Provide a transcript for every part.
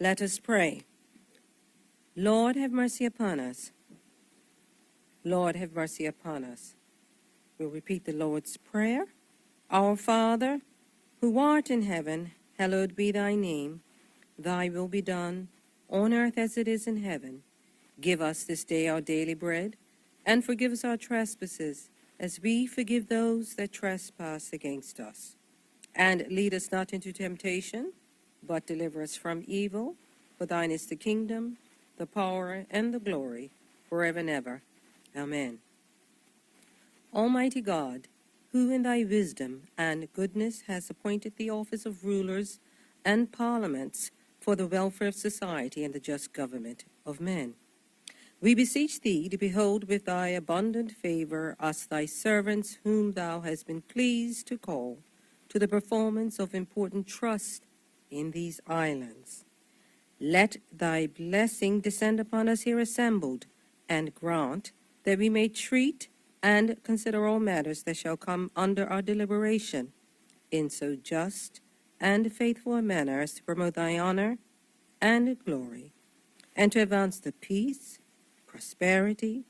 Let us pray. Lord, have mercy upon us. Lord, have mercy upon us. We'll repeat the Lord's Prayer. Our Father, who art in heaven, hallowed be thy name. Thy will be done, on earth as it is in heaven. Give us this day our daily bread, and forgive us our trespasses, as we forgive those that trespass against us. And lead us not into temptation, but deliver us from evil. For thine is the kingdom, the power, and the glory, forever and ever. Amen. Almighty God, who in thy wisdom and goodness has appointed the office of rulers and parliaments for the welfare of society and the just government of men, we beseech thee to behold with thy abundant favor us thy servants whom thou hast been pleased to call to the performance of important trust in these islands. Let thy blessing descend upon us here assembled, and grant that we may treat and consider all matters that shall come under our deliberation in so just and faithful a manner as to promote thy honor and glory, and to advance the peace, prosperity,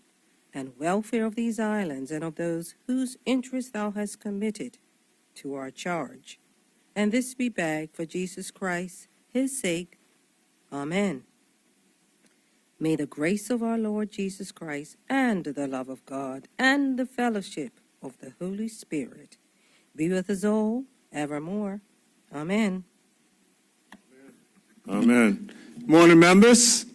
and welfare of these islands and of those whose interests thou hast committed to our charge. And this we beg for Jesus Christ, his sake. Amen. May the grace of our Lord Jesus Christ and the love of God and the fellowship of the Holy Spirit be with us all evermore. Amen. Amen. Morning, members.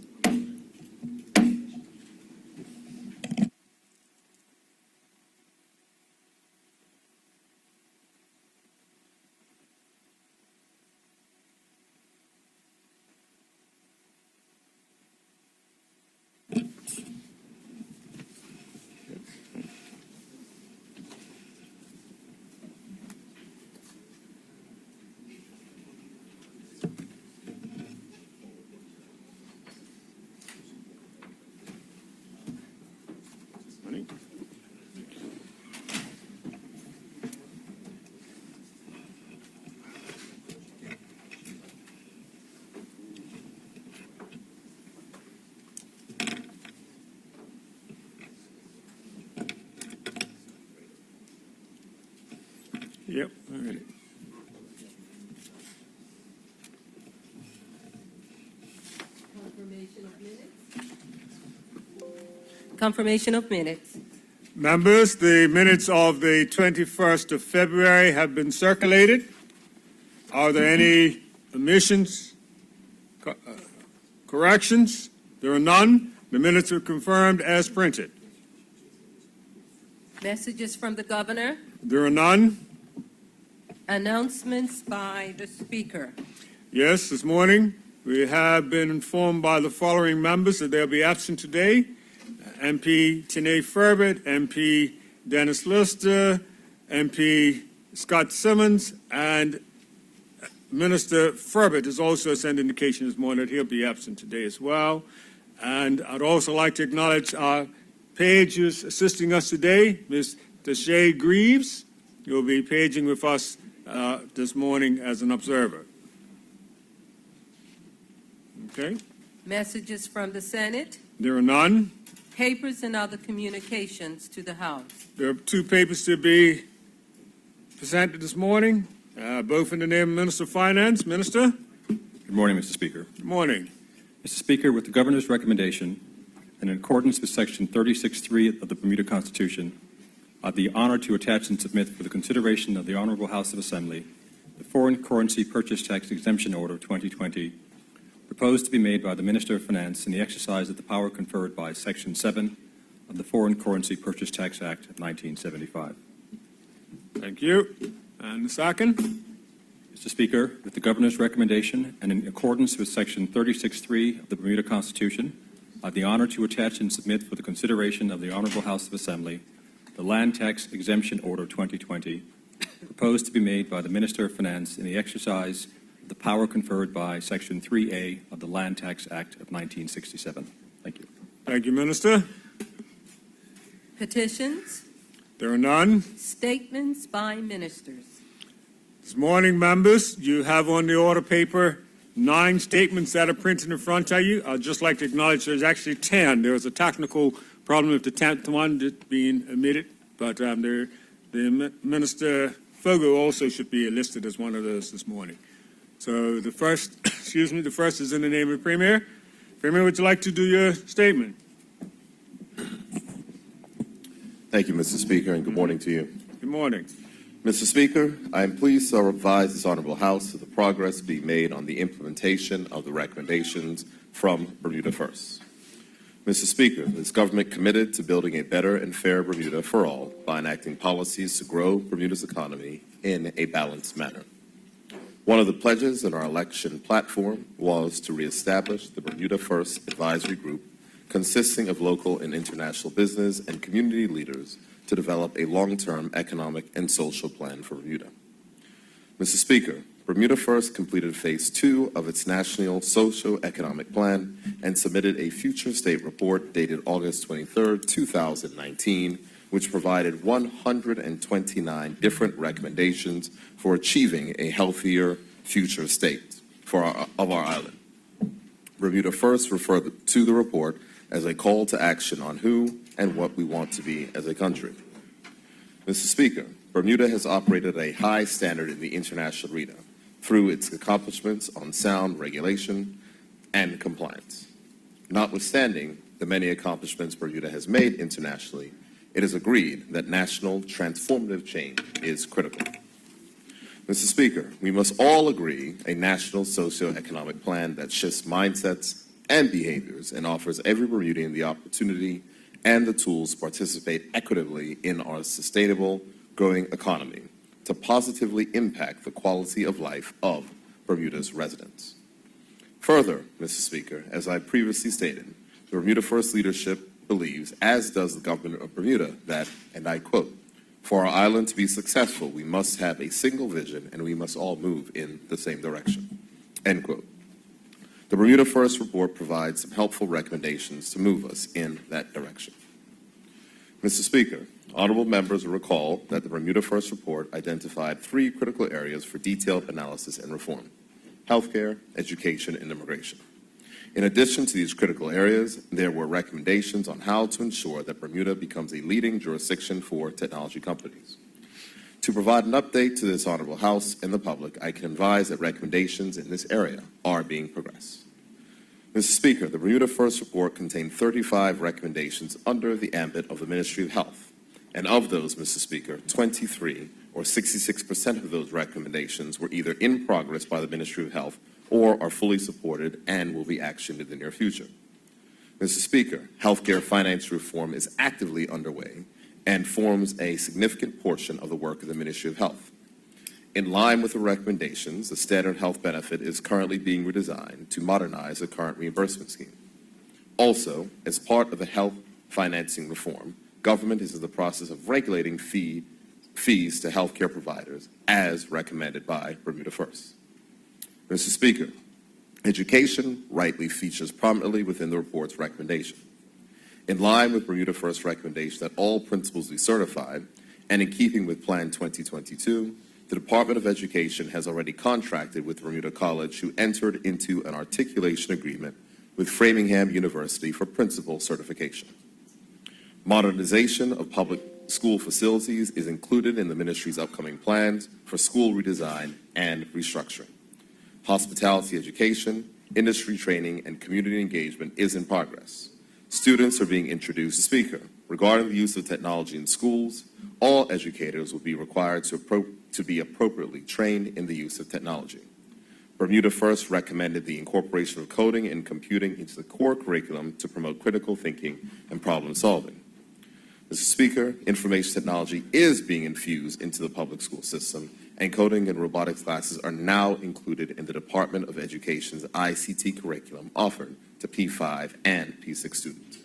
Yep. All right. Confirmation of minutes. Members, the minutes of the 21st of February have been circulated. Are there any omissions, corrections? There are none. The minutes are confirmed as printed. Messages from the governor. There are none. Announcements by the speaker. Yes, this morning we have been informed by the following members that they'll be absent today. MP Tanae Furbett, MP Dennis Lister, MP Scott Simmons, and Minister Furbett has also sent indication this morning that he'll be absent today as well. And I'd also like to acknowledge our page who's assisting us today, Ms. Deshae Greaves. You'll be paging with us this morning as an observer. Okay. Messages from the Senate. There are none. Papers and other communications to the House. There are two papers to be presented this morning, both in the name of Minister of Finance. Minister? Good morning, Mr. Speaker. Good morning. Mr. Speaker, with the Governor's recommendation and in accordance with Section 36(3) of the Bermuda Constitution, I have the honor to attach and submit for the consideration of the Honorable House of Assembly the Foreign Currency Purchase Tax Exemption Order 2020, proposed to be made by the Minister of Finance in the exercise of the power conferred by Section 7 of the Foreign Currency Purchase Tax Act of 1975. Thank you. And the second? Mr. Speaker, with the Governor's recommendation and in accordance with Section 36(3) of the Bermuda Constitution, I have the honor to attach and submit for the consideration of the Honorable House of Assembly the Land Tax Exemption Order 2020, proposed to be made by the Minister of Finance in the exercise of the power conferred by Section 3A of the Land Tax Act of 1967. Thank you. Thank you, Minister. Petitions. There are none. Statements by ministers. This morning, members, you have on the order paper 9 statements that are printed in front of you. I'd just like to acknowledge there's actually 10. There was a technical problem with the 10th one being omitted, but the Minister Fogo also should be listed as one of those this morning. So the first, the first is in the name of the Premier. Premier, would you like to do your statement? Thank you, Mr. Speaker, and good morning to you. Good morning. Mr. Speaker, I am pleased to advise this Honorable House of the progress being made on the implementation of the recommendations from Bermuda First. Mr. Speaker, this government committed to building a better and fair Bermuda for all by enacting policies to grow Bermuda's economy in a balanced manner. One of the pledges in our election platform was to reestablish the Bermuda First Advisory Group, consisting of local and international business and community leaders to develop a long-term economic and social plan for Bermuda. Mr. Speaker, Bermuda First completed Phase 2 of its National Socio-Economic Plan and submitted a future state report dated August 23, 2019, which provided 129 different recommendations for achieving a healthier future state of our island. Bermuda First referred to the report as a call to action on who and what we want to be as a country. Mr. Speaker, Bermuda has operated at a high standard in the international arena through its accomplishments on sound regulation and compliance. Notwithstanding the many accomplishments Bermuda has made internationally, it is agreed that national transformative change is critical. Mr. Speaker, we must all agree a national socio-economic plan that shifts mindsets and behaviors and offers every Bermudian the opportunity and the tools to participate equitably in our sustainable, growing economy to positively impact the quality of life of Bermuda's residents. Further, Mr. Speaker, as I previously stated, the Bermuda First leadership believes, as does the government of Bermuda, that, and I quote, "For our island to be successful, we must have a single vision and we must all move in the same direction," end quote. The Bermuda First report provides some helpful recommendations to move us in that direction. Mr. Speaker, honorable members will recall that the Bermuda First report identified 3 critical areas for detailed analysis and reform: healthcare, education, and immigration. In addition to these critical areas, there were recommendations on how to ensure that Bermuda becomes a leading jurisdiction for technology companies. To provide an update to this honorable House and the public, I can advise that recommendations in this area are being progressed. Mr. Speaker, the Bermuda First report contained 35 recommendations under the ambit of the Ministry of Health. And of those, Mr. Speaker, 23, or 66% of those recommendations, were either in progress by the Ministry of Health or are fully supported and will be actioned in the near future. Mr. Speaker, healthcare finance reform is actively underway and forms a significant portion of the work of the Ministry of Health. In line with the recommendations, the standard health benefit is currently being redesigned to modernize the current reimbursement scheme. Also, as part of the health financing reform, government is in the process of regulating fees to healthcare providers as recommended by Bermuda First. Mr. Speaker, education rightly features prominently within the report's recommendation. In line with Bermuda First's recommendation that all principals be certified, and in keeping with Plan 2022, the Department of Education has already contracted with Bermuda College, who entered into an articulation agreement with Framingham University for principal certification. Modernization of public school facilities is included in the ministry's upcoming plans for school redesign and restructuring. Hospitality education, industry training, and community engagement is in progress. Students are being introduced to Speaker. Regarding the use of technology in schools, all educators will be required to be appropriately trained in the use of technology. Bermuda First recommended the incorporation of coding and computing into the core curriculum to promote critical thinking and problem solving. Mr. Speaker, information technology is being infused into the public school system, and coding and robotics classes are now included in the Department of Education's ICT curriculum offered to P5 and P6 students.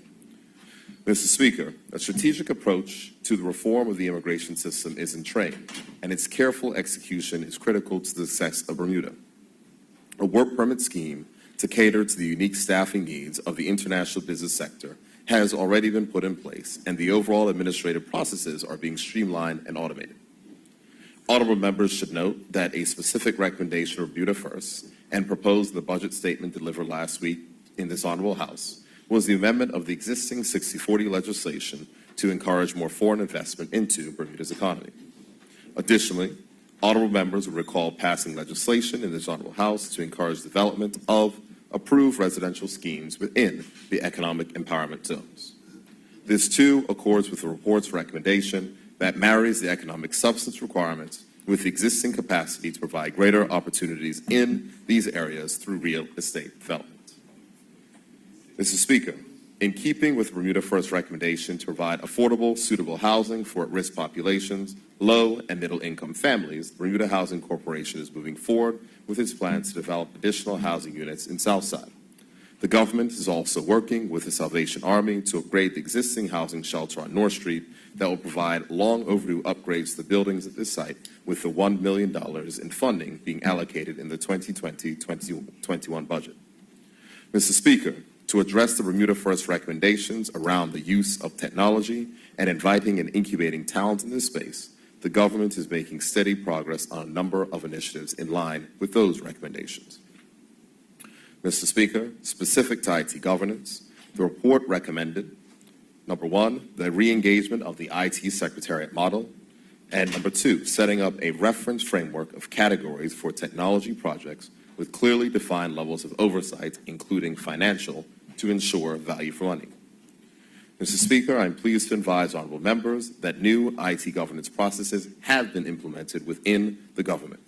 Mr. Speaker, a strategic approach to the reform of the immigration system is in train, and its careful execution is critical to the success of Bermuda. A work permit scheme to cater to the unique staffing needs of the international business sector has already been put in place, and the overall administrative processes are being streamlined and automated. Honorable members should note that a specific recommendation of Bermuda First and proposed in the budget statement delivered last week in this Honorable House was the amendment of the existing 60/40 legislation to encourage more foreign investment into Bermuda's economy. Additionally, honorable members will recall passing legislation in this Honorable House to encourage development of approved residential schemes within the economic empowerment zones. This, too, accords with the report's recommendation that marries the economic substance requirements with the existing capacity to provide greater opportunities in these areas through real estate development. Mr. Speaker, in keeping with Bermuda First's recommendation to provide affordable, suitable housing for at-risk populations, low and middle-income families, the Bermuda Housing Corporation is moving forward with its plans to develop additional housing units in Southside. The government is also working with the Salvation Army to upgrade the existing housing shelter on North Street that will provide long overdue upgrades to the buildings at this site, with the $1 million in funding being allocated in the 2020-2021 budget. Mr. Speaker, to address the Bermuda First recommendations around the use of technology and inviting and incubating talent in this space, the government is making steady progress on a number of initiatives in line with those recommendations. Mr. Speaker, specific to IT governance, the report recommended, number one, the re-engagement of the IT Secretariat model, and number two, setting up a reference framework of categories for technology projects with clearly defined levels of oversight, including financial, to ensure value for money. Mr. Speaker, I'm pleased to advise honorable members that new IT governance processes have been implemented within the government,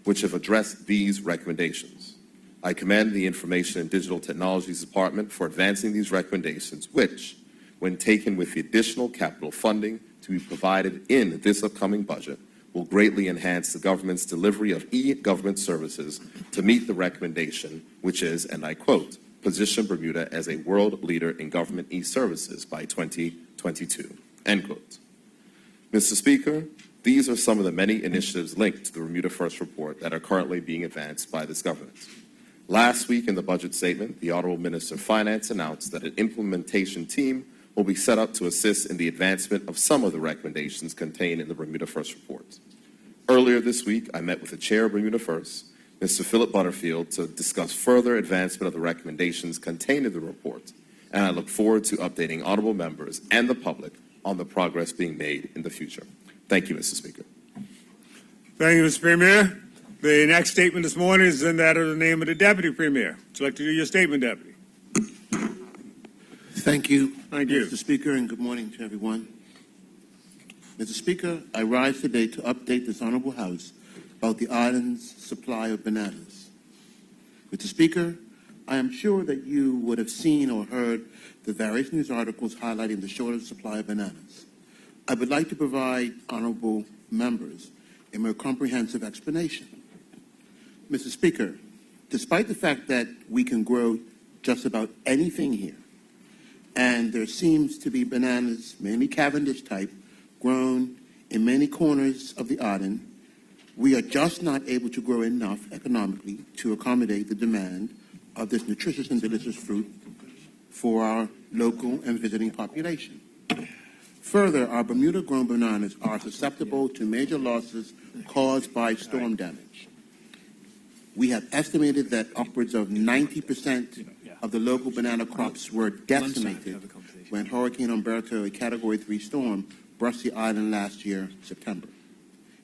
which have addressed these recommendations. I commend the Information and Digital Technologies Department for advancing these recommendations, which, when taken with the additional capital funding to be provided in this upcoming budget, will greatly enhance the government's delivery of e-government services to meet the recommendation, which is, and I quote, position Bermuda as a world leader in government e-services by 2022, end quote. Mr. Speaker, these are some of the many initiatives linked to the Bermuda First report that are currently being advanced by this government. Last week in the budget statement, the Honorable Minister of Finance announced that an implementation team will be set up to assist in the advancement of some of the recommendations contained in the Bermuda First report. Earlier this week, I met with the chair of Bermuda First, Mr. Philip Butterfield, to discuss further advancement of the recommendations contained in the report, and I look forward to updating honorable members and the public on the progress being made in the future. Thank you, Mr. Speaker. Thank you, Mr. Premier. The next statement this morning is in that of the name of the Deputy Premier. Would you like to do your statement, Deputy? Thank you, Thank you. Mr. Speaker, and good morning to everyone. Mr. Speaker, I rise today to update this Honorable House about the island's supply of bananas. Mr. Speaker, I am sure that you would have seen or heard the various news articles highlighting the shortage supply of bananas. I would like to provide honorable members a more comprehensive explanation. Mr. Speaker, despite the fact that we can grow just about anything here, and there seems to be bananas, mainly Cavendish type, grown in many corners of the island, we are just not able to grow enough economically to accommodate the demand of this nutritious and delicious fruit for our local and visiting population. Further, our Bermuda-grown bananas are susceptible to major losses caused by storm damage. We have estimated that upwards of 90% of the local banana crops were decimated when Hurricane Umberto, a Category 3 storm, brushed the island last year, September.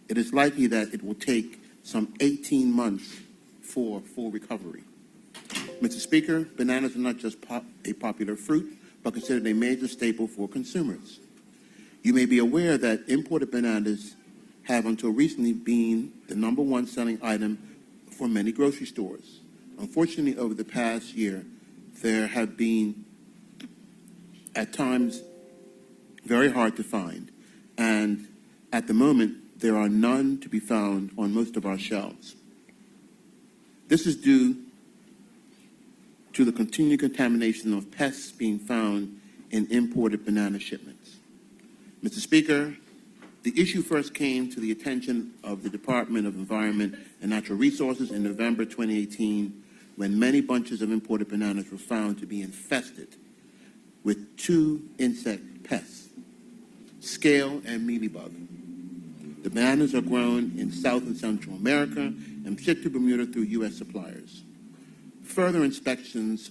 It is likely that it will take some 18 months for full recovery. Mr. Speaker, bananas are not just a popular fruit, but considered a major staple for consumers. You may be aware that imported bananas have until recently been the #1 selling item for many grocery stores. Unfortunately, over the past year, there have been, at times, very hard to find, and at the moment, there are none to be found on most of our shelves. This is due to the continued contamination of pests being found in imported banana shipments. Mr. Speaker, the issue first came to the attention of the Department of Environment and Natural Resources in November 2018, when many bunches of imported bananas were found to be infested with 2 insect pests, scale and mealybug. The bananas are grown in South and Central America and shipped to Bermuda through U.S. suppliers. Further inspections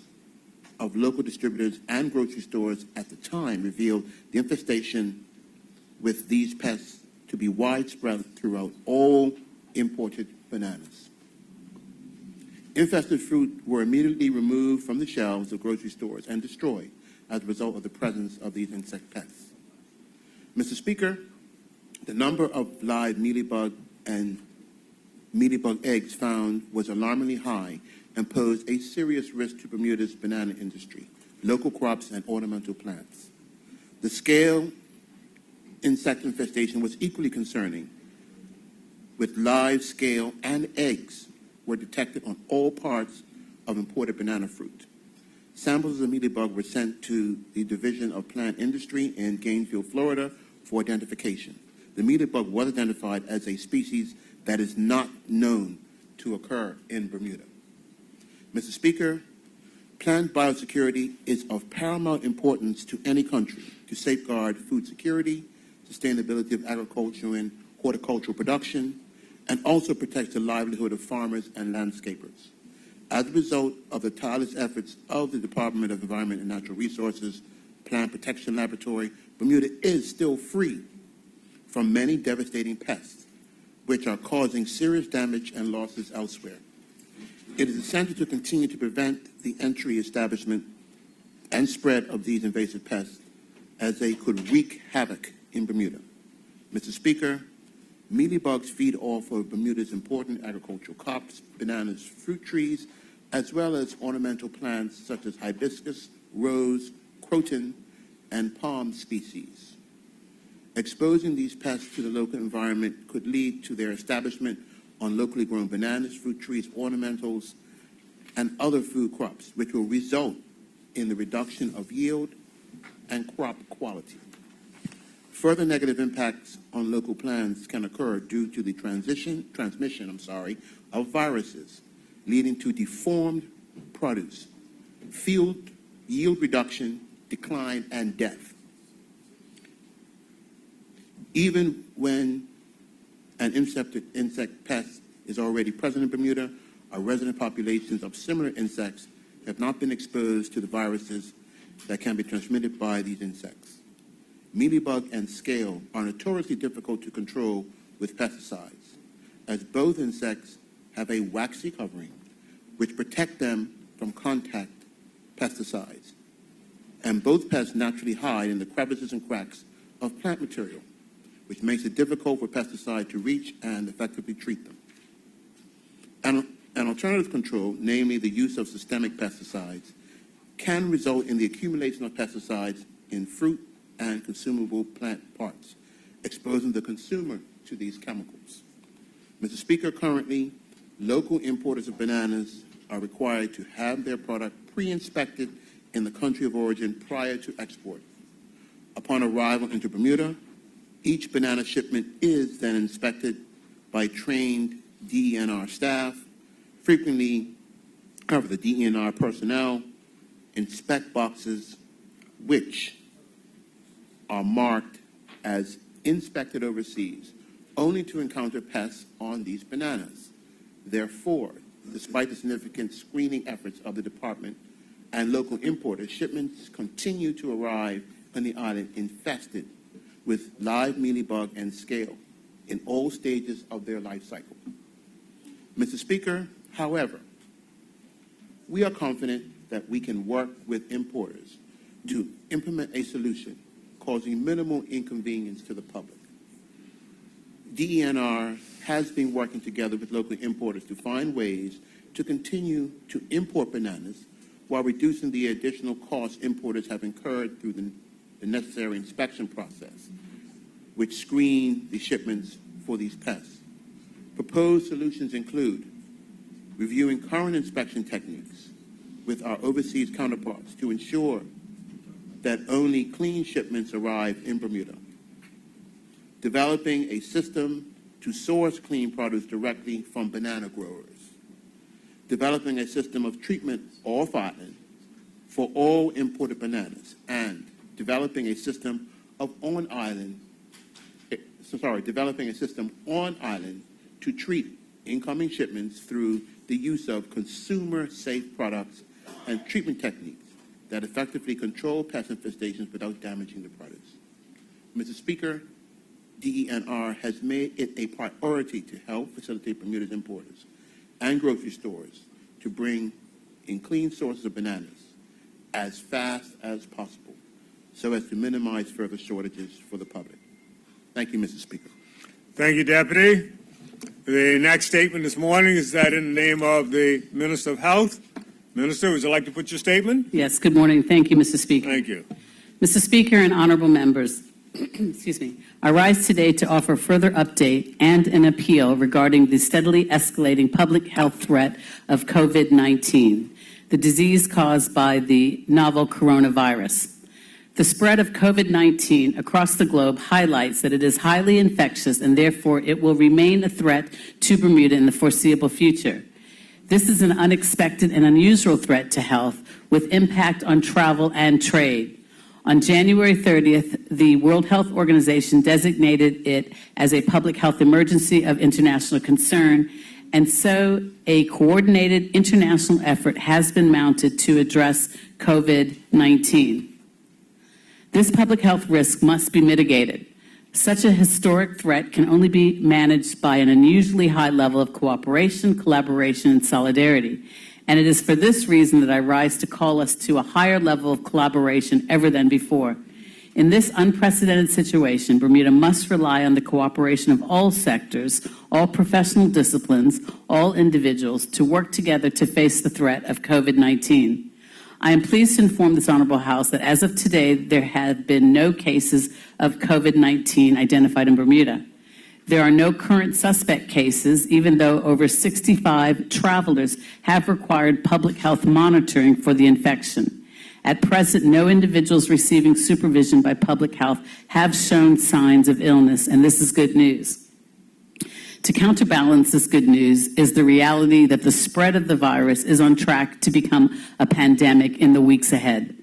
of local distributors and grocery stores at the time revealed the infestation with these pests to be widespread throughout all imported bananas. Infested fruit were immediately removed from the shelves of grocery stores and destroyed as a result of the presence of these insect pests. Mr. Speaker, the number of live mealybug and mealybug eggs found was alarmingly high and posed a serious risk to Bermuda's banana industry, local crops, and ornamental plants. The scale insect infestation was equally concerning, with live, scale, and eggs were detected on all parts of imported banana fruit. Samples of the mealybug were sent to the Division of Plant Industry in Gainesville, Florida, for identification. The mealybug was identified as a species that is not known to occur in Bermuda. Mr. Speaker, plant biosecurity is of paramount importance to any country to safeguard food security, sustainability of agricultural and horticultural production, and also protects the livelihood of farmers and landscapers. As a result of the tireless efforts of the Department of Environment and Natural Resources Plant Protection Laboratory, Bermuda is still free from many devastating pests, which are causing serious damage and losses elsewhere. It is essential to continue to prevent the entry, establishment, and spread of these invasive pests, as they could wreak havoc in Bermuda. Mr. Speaker, mealybugs feed off of Bermuda's important agricultural crops, bananas, fruit trees, as well as ornamental plants such as hibiscus, rose, croton, and palm species. Exposing these pests to the local environment could lead to their establishment on locally grown bananas, fruit trees, ornamentals, and other food crops, which will result in the reduction of yield and crop quality. Further negative impacts on local plants can occur due to the transmission of viruses, leading to deformed produce, yield reduction, decline, and death. Even when an insect pest is already present in Bermuda, our resident populations of similar insects have not been exposed to the viruses that can be transmitted by these insects. Mealybug and scale are notoriously difficult to control with pesticides, as both insects have a waxy covering which protect them from contact pesticides, and both pests naturally hide in the crevices and cracks of plant material, which makes it difficult for pesticides to reach and effectively treat them. An alternative control, namely the use of systemic pesticides, can result in the accumulation of pesticides in fruit and consumable plant parts, exposing the consumer to these chemicals. Mr. Speaker, currently, local importers of bananas are required to have their product pre-inspected in the country of origin prior to export. Upon arrival into Bermuda, each banana shipment is then inspected by trained DENR staff. Frequently, however, the DENR personnel inspect boxes which are marked as inspected overseas, only to encounter pests on these bananas. Therefore, despite the significant screening efforts of the department and local importers, shipments continue to arrive on the island infested with live mealybug and scale in all stages of their life cycle. Mr. Speaker, however, we are confident that we can work with importers to implement a solution causing minimal inconvenience to the public. DENR has been working together with local importers to find ways to continue to import bananas while reducing the additional costs importers have incurred through the necessary inspection process, which screen the shipments for these pests. Proposed solutions include reviewing current inspection techniques with our overseas counterparts to ensure that only clean shipments arrive in Bermuda, developing a system to source clean produce directly from banana growers, developing a system of treatment off-island for all imported bananas, and developing a system on-island to treat incoming shipments through the use of consumer-safe products and treatment techniques that effectively control pest infestations without damaging the products. Mr. Speaker, DENR has made it a priority to help facilitate Bermuda's importers and grocery stores to bring in clean sources of bananas as fast as possible so as to minimize further shortages for the public. Thank you, Mr. Speaker. Thank you, Deputy. The next statement this morning is that in the name of the Minister of Health. Minister, would you like to put your statement? Yes, good morning. Thank you, Mr. Speaker. Thank you. Mr. Speaker and honorable members, excuse me, I rise today to offer further update and an appeal regarding the steadily escalating public health threat of COVID-19, the disease caused by the novel coronavirus. The spread of COVID-19 across the globe highlights that it is highly infectious and therefore it will remain a threat to Bermuda in the foreseeable future. This is an unexpected and unusual threat to health with impact on travel and trade. On January 30th, the World Health Organization designated it as a public health emergency of international concern, and so a coordinated international effort has been mounted to address COVID-19. This public health risk must be mitigated. Such a historic threat can only be managed by an unusually high level of cooperation, collaboration, and solidarity. And it is for this reason that I rise to call us to a higher level of collaboration ever than before. In this unprecedented situation, Bermuda must rely on the cooperation of all sectors, all professional disciplines, all individuals to work together to face the threat of COVID-19. I am pleased to inform this Honorable House that as of today, there have been no cases of COVID-19 identified in Bermuda. There are no current suspect cases, even though over 65 travelers have required public health monitoring for the infection. At present, no individuals receiving supervision by public health have shown signs of illness, and this is good news. To counterbalance this good news is the reality that the spread of the virus is on track to become a pandemic in the weeks ahead.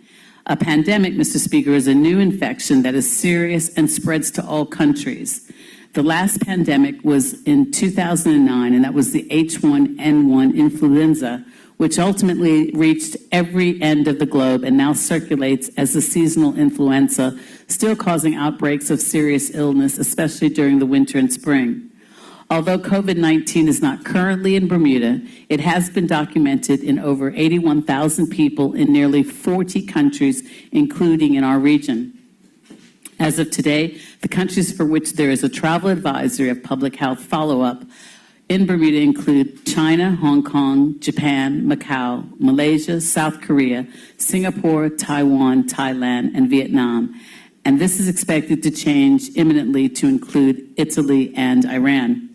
A pandemic, Mr. Speaker, is a new infection that is serious and spreads to all countries. The last pandemic was in 2009, and that was the H1N1 influenza, which ultimately reached every end of the globe and now circulates as a seasonal influenza, still causing outbreaks of serious illness, especially during the winter and spring. Although COVID-19 is not currently in Bermuda, it has been documented in over 81,000 people in nearly 40 countries, including in our region. As of today, the countries for which there is a travel advisory of public health follow-up in Bermuda include China, Hong Kong, Japan, Macau, Malaysia, South Korea, Singapore, Taiwan, Thailand, and Vietnam. And this is expected to change imminently to include Italy and Iran.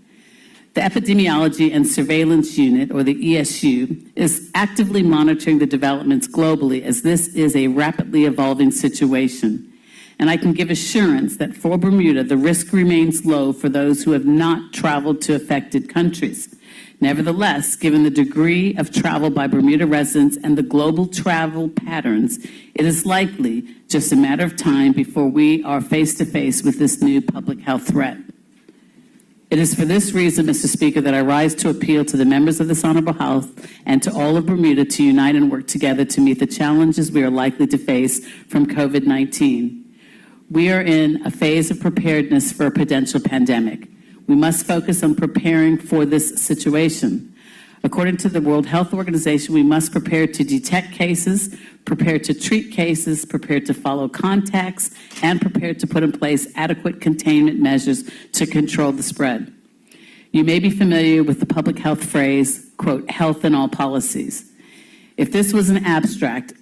The Epidemiology and Surveillance Unit, or the ESU, is actively monitoring the developments globally as this is a rapidly evolving situation. And I can give assurance that for Bermuda, the risk remains low for those who have not traveled to affected countries. Nevertheless, given the degree of travel by Bermuda residents and the global travel patterns, it is likely just a matter of time before we are face to face with this new public health threat. It is for this reason, Mr. Speaker, that I rise to appeal to the members of this Honorable House and to all of Bermuda to unite and work together to meet the challenges we are likely to face from COVID-19. We are in a phase of preparedness for a potential pandemic. We must focus on preparing for this situation. According to the World Health Organization, we must prepare to detect cases, prepare to treat cases, prepare to follow contacts, and prepare to put in place adequate containment measures to control the spread. You may be familiar with the public health phrase, quote, health in all policies. If this was an abstract,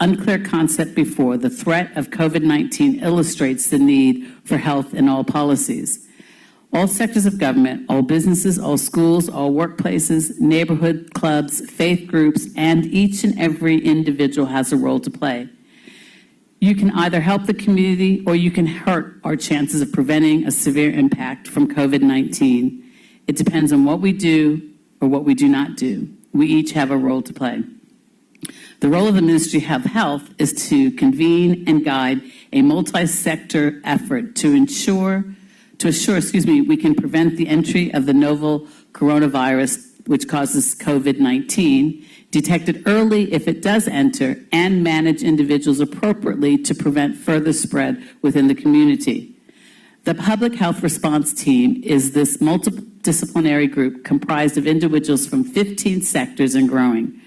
unclear concept before, the threat of COVID-19 illustrates the need for health in all policies. All sectors of government, all businesses, all schools, all workplaces, neighborhood clubs, faith groups, and each and every individual has a role to play. You can either help the community or you can hurt our chances of preventing a severe impact from COVID-19. It depends on what we do or what we do not do. We each have a role to play. The role of the Ministry of Health is to convene and guide a multi-sector effort to assure we can prevent the entry of the novel coronavirus which causes COVID-19, detect it early if it does enter, and manage individuals appropriately to prevent further spread within the community. The Public Health Response Team is this multidisciplinary group comprised of individuals from 15 sectors and growing.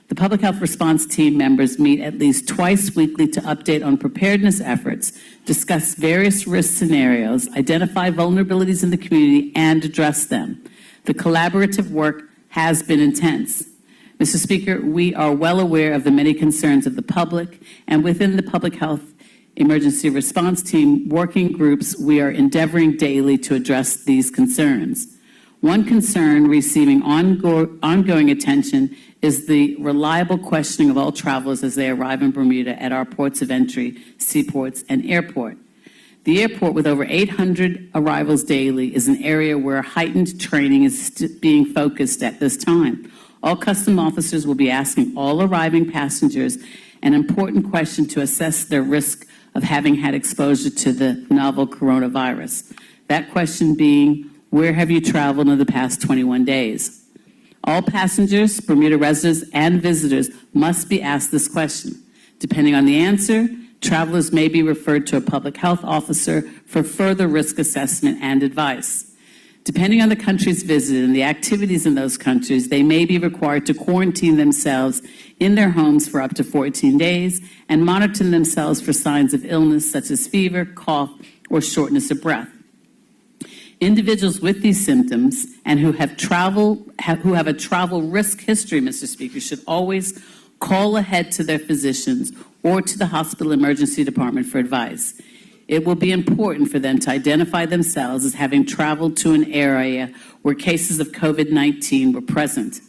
The Public Health Response Team members meet at least twice weekly to update on preparedness efforts, discuss various risk scenarios, identify vulnerabilities in the community, and address them. The collaborative work has been intense. Mr. Speaker, we are well aware of the many concerns of the public, and within the Public Health Emergency Response Team working groups, we are endeavoring daily to address these concerns. One concern receiving ongoing attention is the reliable questioning of all travelers as they arrive in Bermuda at our ports of entry, seaports, and airport. The airport, with over 800 arrivals daily, is an area where heightened training is being focused at this time. All custom officers will be asking all arriving passengers an important question to assess their risk of having had exposure to the novel coronavirus. That question being, where have you traveled in the past 21 days? All passengers, Bermuda residents, and visitors must be asked this question. Depending on the answer, travelers may be referred to a public health officer for further risk assessment and advice. Depending on the countries visited and the activities in those countries, they may be required to quarantine themselves in their homes for up to 14 days and monitor themselves for signs of illness such as fever, cough, or shortness of breath. Individuals with these symptoms and who have a travel risk history, Mr. Speaker, should always call ahead to their physicians or to the hospital emergency department for advice. It will be important for them to identify themselves as having traveled to an area where cases of COVID-19 were present.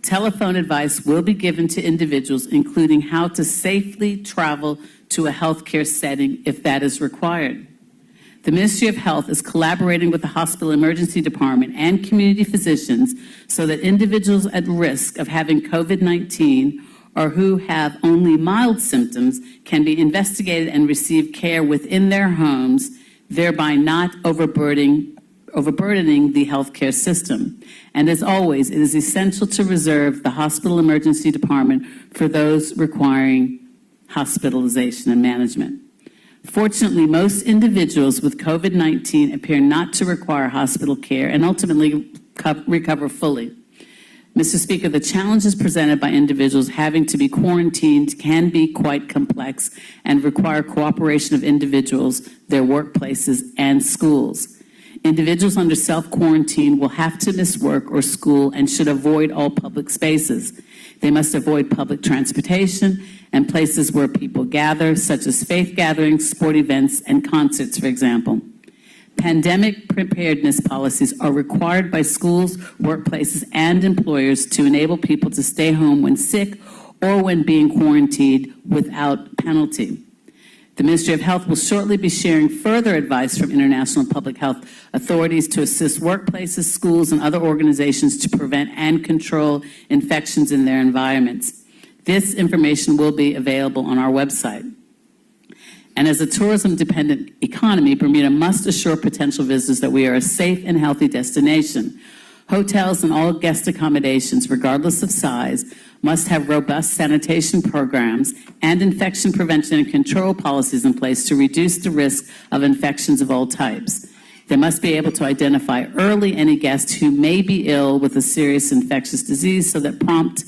Telephone advice will be given to individuals, including how to safely travel to a healthcare setting if that is required. The Ministry of Health is collaborating with the hospital emergency department and community physicians so that individuals at risk of having COVID-19 or who have only mild symptoms can be investigated and receive care within their homes, thereby not overburdening the healthcare system. And as always, it is essential to reserve the hospital emergency department for those requiring hospitalization and management. Fortunately, most individuals with COVID-19 appear not to require hospital care and ultimately recover fully. Mr. Speaker, the challenges presented by individuals having to be quarantined can be quite complex and require cooperation of individuals, their workplaces, and schools. Individuals under self-quarantine will have to miss work or school and should avoid all public spaces. They must avoid public transportation and places where people gather, such as faith gatherings, sport events, and concerts, for example. Pandemic preparedness policies are required by schools, workplaces, and employers to enable people to stay home when sick or when being quarantined without penalty. The Ministry of Health will shortly be sharing further advice from international public health authorities to assist workplaces, schools, and other organizations to prevent and control infections in their environments. This information will be available on our website. And as a tourism-dependent economy, Bermuda must assure potential visitors that we are a safe and healthy destination. Hotels and all guest accommodations, regardless of size, must have robust sanitation programs and infection prevention and control policies in place to reduce the risk of infections of all types. They must be able to identify early any guest who may be ill with a serious infectious disease so that prompt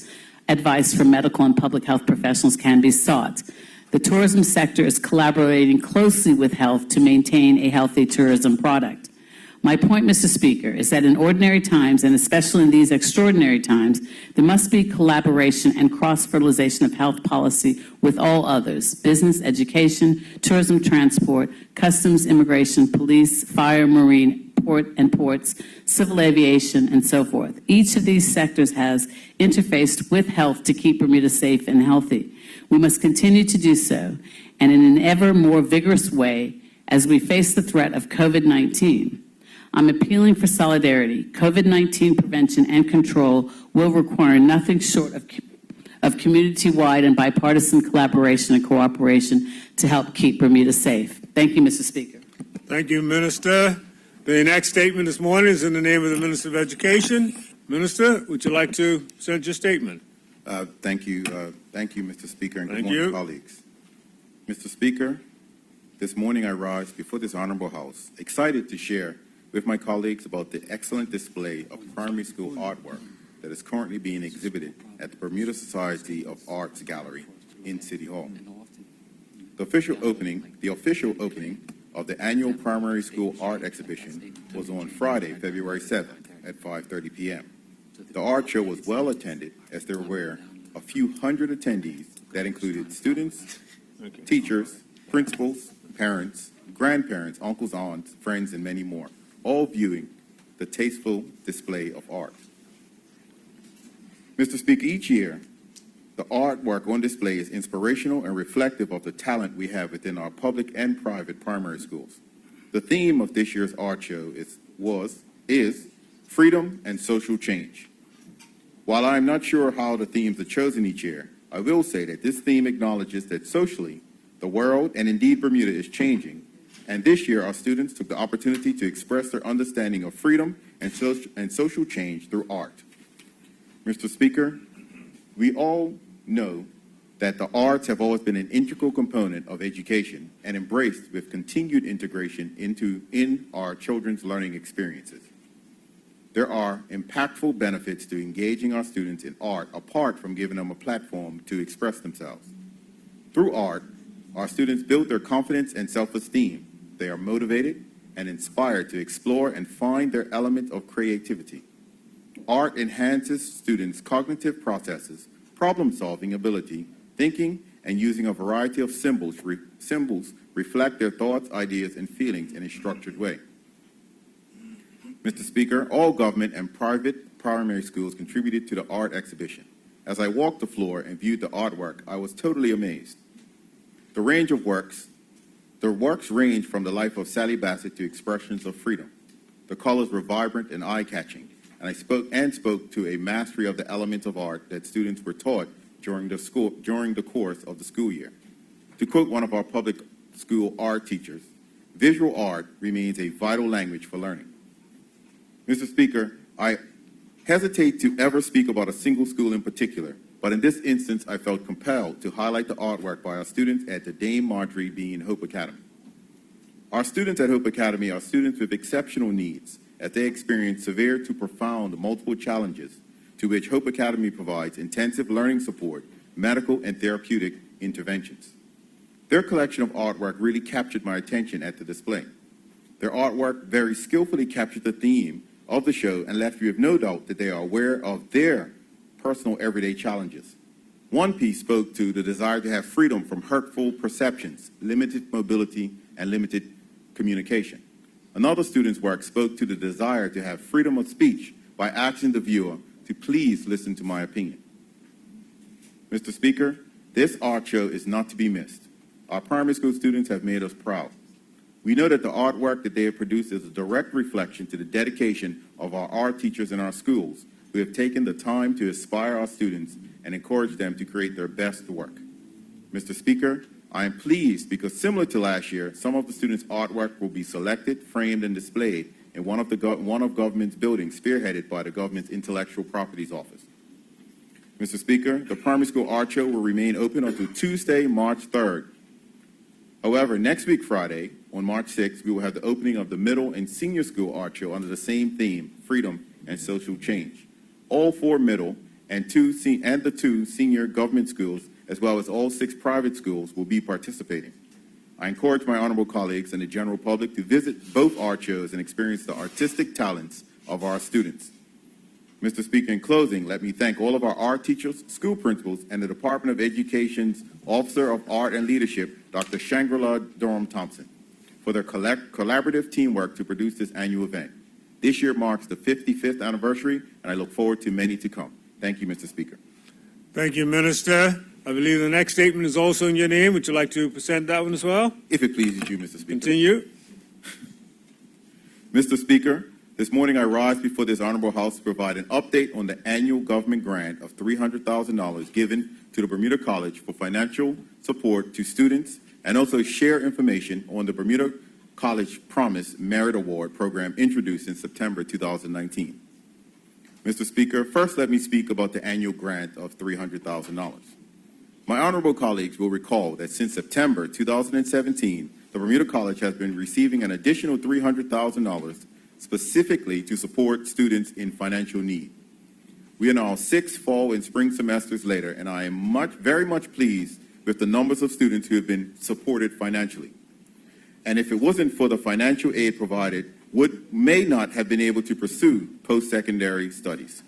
advice from medical and public health professionals can be sought. The tourism sector is collaborating closely with health to maintain a healthy tourism product. My point, Mr. Speaker, is that in ordinary times, and especially in these extraordinary times, there must be collaboration and cross-fertilization of health policy with all others: business, education, tourism, transport, customs, immigration, police, fire, marine, ports, civil aviation, and so forth. Each of these sectors has interfaced with health to keep Bermuda safe and healthy. We must continue to do so, and in an ever more vigorous way as we face the threat of COVID-19. I'm appealing for solidarity. COVID-19 prevention and control will require nothing short of community-wide and bipartisan collaboration and cooperation to help keep Bermuda safe. Thank you, Mr. Speaker. Thank you, Minister. The next statement this morning is in the name of the Minister of Education. Minister, would you like to present your statement? Thank you, Mr. Speaker, and good Thank morning, you. colleagues. Mr. Speaker, this morning I rise before this honorable House, excited to share with my colleagues about the excellent display of primary school artwork that is currently being exhibited at the Bermuda Society of Arts Gallery in City Hall. The official opening of the annual primary school art exhibition was on Friday, February 7th at 5:30 p.m. The art show was well attended as there were a few hundred attendees that included students, teachers, principals, parents, grandparents, uncles, aunts, friends, and many more, all viewing the tasteful display of art. Mr. Speaker, each year, the artwork on display is inspirational and reflective of the talent we have within our public and private primary schools. The theme of this year's art show is freedom and social change. While I am not sure how the themes are chosen each year, I will say that this theme acknowledges that socially, the world and indeed Bermuda is changing, and this year our students took the opportunity to express their understanding of freedom and social change through art. Mr. Speaker, we all know that the arts have always been an integral component of education and embraced with continued integration in our children's learning experiences. There are impactful benefits to engaging our students in art apart from giving them a platform to express themselves. Through art, our students build their confidence and self-esteem. They are motivated and inspired to explore and find their element of creativity. Art enhances students' cognitive processes, problem-solving ability, thinking, and using a variety of symbols reflect their thoughts, ideas, and feelings in a structured way. Mr. Speaker, all government and private primary schools contributed to the art exhibition. As I walked the floor and viewed the artwork, I was totally amazed. The works range from the life of Sally Bassett to expressions of freedom. The colors were vibrant and eye-catching, and I spoke to a mastery of the elements of art that students were taught during the course of the school year. To quote one of our public school art teachers, visual art remains a vital language for learning. Mr. Speaker, I hesitate to ever speak about a single school in particular, but in this instance, I felt compelled to highlight the artwork by our students at the Dame Marjorie Bean Hope Academy. Our students at Hope Academy are students with exceptional needs as they experience severe to profound multiple challenges to which Hope Academy provides intensive learning support, medical and therapeutic interventions. Their collection of artwork really captured my attention at the display. Their artwork very skillfully captured the theme of the show and left you with no doubt that they are aware of their personal everyday challenges. One piece spoke to the desire to have freedom from hurtful perceptions, limited mobility, and limited communication. Another student's work spoke to the desire to have freedom of speech by asking the viewer to please listen to my opinion. Mr. Speaker, this art show is not to be missed. Our primary school students have made us proud. We know that the artwork that they have produced is a direct reflection to the dedication of our art teachers in our schools who have taken the time to inspire our students and encourage them to create their best work. Mr. Speaker, I am pleased because similar to last year, some of the students' artwork will be selected, framed, and displayed in one of government's buildings spearheaded by the government's Intellectual Properties Office. Mr. Speaker, the primary school art show will remain open until Tuesday, March 3rd. However, next week, Friday, on March 6th, we will have the opening of the middle and senior school art show under the same theme, freedom and social change. All 4 middle and the 2 senior government schools, as well as all 6 private schools, will be participating. I encourage my honorable colleagues and the general public to visit both art shows and experience the artistic talents of our students. Mr. Speaker, in closing, let me thank all of our art teachers, school principals, and the Department of Education's Officer of Art and Leadership, Dr. Shangri-La Durham-Thompson, for their collaborative teamwork to produce this annual event. This year marks the 55th anniversary, and I look forward to many to come. Thank you, Mr. Speaker. Thank you, Minister. I believe the next statement is also in your name. Would you like to present that one as well? If it pleases you, Mr. Speaker. Continue. Mr. Speaker, this morning I rise before this honorable House to provide an update on the annual government grant of $300,000 given to the Bermuda College for financial support to students and also share information on the Bermuda College Promise Merit Award program introduced in September 2019. Mr. Speaker, first let me speak about the annual grant of $300,000. My honorable colleagues will recall that since September 2017, the Bermuda College has been receiving an additional $300,000 specifically to support students in financial need. We are now 6 fall and spring semesters later, and I am very much pleased with the numbers of students who have been supported financially. And if it wasn't for the financial aid provided, may not have been able to pursue post-secondary studies.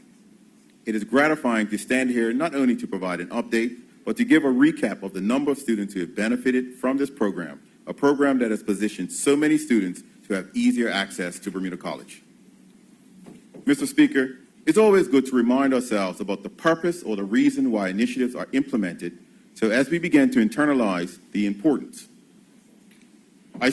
It is gratifying to stand here not only to provide an update, but to give a recap of the number of students who have benefited from this program, a program that has positioned so many students to have easier access to Bermuda College. Mr. Speaker, it's always good to remind ourselves about the purpose or the reason why initiatives are implemented, so as we begin to internalize the importance. I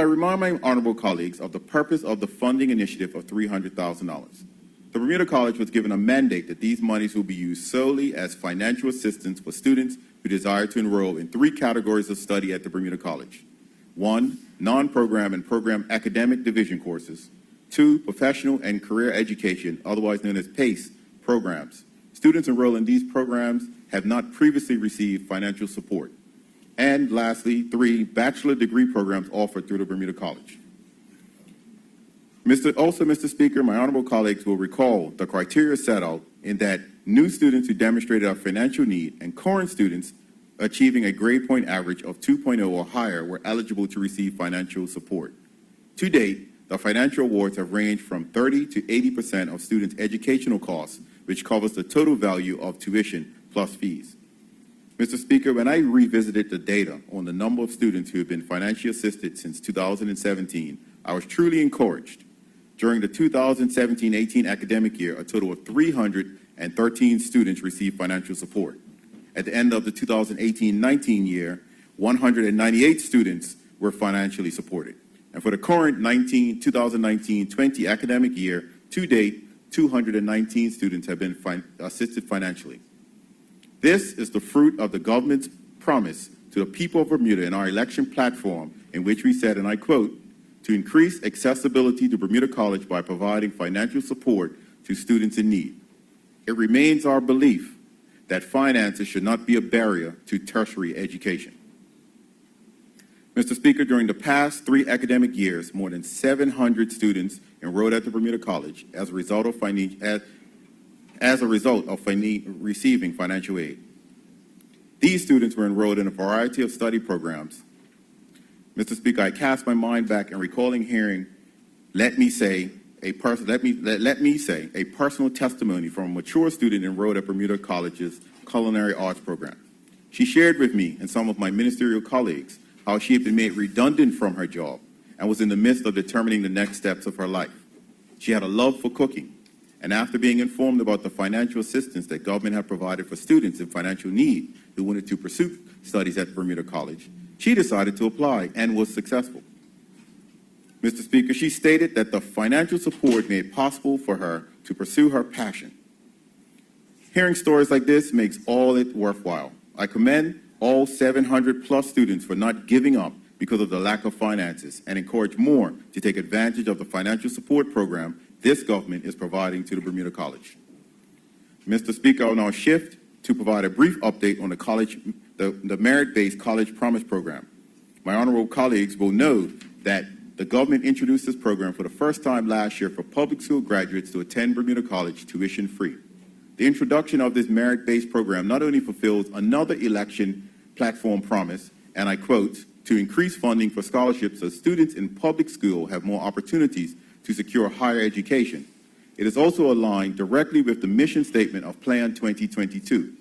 remind my honorable colleagues of the purpose of the funding initiative of $300,000. The Bermuda College was given a mandate that these monies will be used solely as financial assistance for students who desire to enroll in 3 categories of study at the Bermuda College. 1, non-program and program academic division courses. 2, professional and career education, otherwise known as PACE programs. Students enrolled in these programs have not previously received financial support. And lastly, 3, bachelor degree programs offered through the Bermuda College. Mr. Speaker, my honorable colleagues will recall the criteria set out in that new students who demonstrated a financial need and current students achieving a grade point average of 2.0 or higher were eligible to receive financial support. To date, the financial awards have ranged from 30 to 80% of students' educational costs, which covers the total value of tuition plus fees. Mr. Speaker, when I revisited the data on the number of students who have been financially assisted since 2017, I was truly encouraged. During the 2017-18 academic year, a total of 313 students received financial support. At the end of the 2018-19 year, 198 students were financially supported. And for the current 2019-20 academic year, to date, 219 students have been assisted financially. This is the fruit of the government's promise to the people of Bermuda in our election platform, in which we said, and I quote, to increase accessibility to Bermuda College by providing financial support to students in need. It remains our belief that finances should not be a barrier to tertiary education. Mr. Speaker, during the past 3 academic years, more than 700 students enrolled at the Bermuda College as a result of receiving financial aid. These students were enrolled in a variety of study programs. Mr. Speaker, I cast my mind back and recalling hearing, let me say, a personal testimony from a mature student enrolled at Bermuda College's Culinary Arts program. She shared with me and some of my ministerial colleagues how she had been made redundant from her job and was in the midst of determining the next steps of her life. She had a love for cooking, and after being informed about the financial assistance that government had provided for students in financial need who wanted to pursue studies at Bermuda College, she decided to apply and was successful. Mr. Speaker, she stated that the financial support made it possible for her to pursue her passion. Hearing stories like this makes all it worthwhile. I commend all 700 plus students for not giving up because of the lack of finances and encourage more to take advantage of the financial support program this government is providing to the Bermuda College. Mr. Speaker, I will now shift to provide a brief update on the merit-based college promise program. My honorable colleagues will know that the government introduced this program for the first time last year for public school graduates to attend Bermuda College tuition-free. The introduction of this merit-based program not only fulfills another election platform promise, and I quote, to increase funding for scholarships so students in public school have more opportunities to secure higher education. It is also aligned directly with the mission statement of Plan 2022,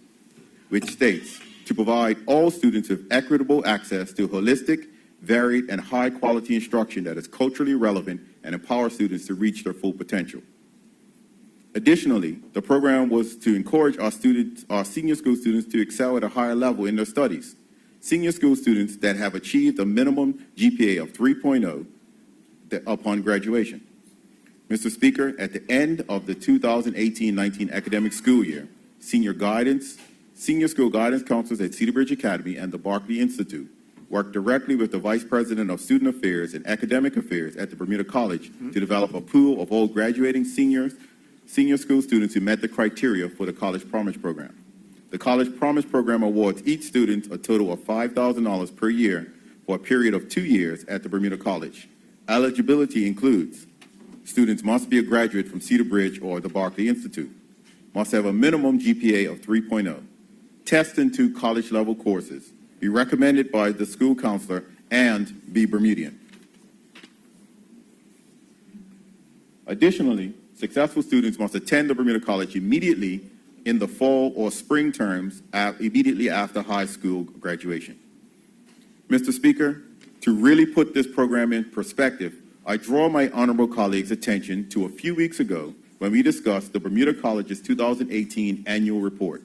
which states to provide all students with equitable access to holistic, varied, and high-quality instruction that is culturally relevant and empower students to reach their full potential. Additionally, the program was to encourage our senior school students to excel at a higher level in their studies. Senior school students that have achieved a minimum GPA of 3.0 upon graduation. Mr. Speaker, at the end of the 2018-19 academic school year, senior school guidance counselors at Cedar Bridge Academy and the Barclay Institute worked directly with the Vice President of Student Affairs and Academic Affairs at the Bermuda College to develop a pool of all graduating seniors senior school students who met the criteria for the College Promise Program. The College Promise Program awards each student a total of $5,000 per year for a period of 2 years at the Bermuda College. Eligibility includes students must be a graduate from Cedar Bridge or the Barclay Institute, must have a minimum GPA of 3.0, test in 2 college-level courses, be recommended by the school counselor, and be Bermudian. Additionally, successful students must attend the Bermuda College immediately in the fall or spring terms immediately after high school graduation. Mr. Speaker, to really put this program in perspective, I draw my honorable colleagues' attention to a few weeks ago when we discussed the Bermuda College's 2018 annual report.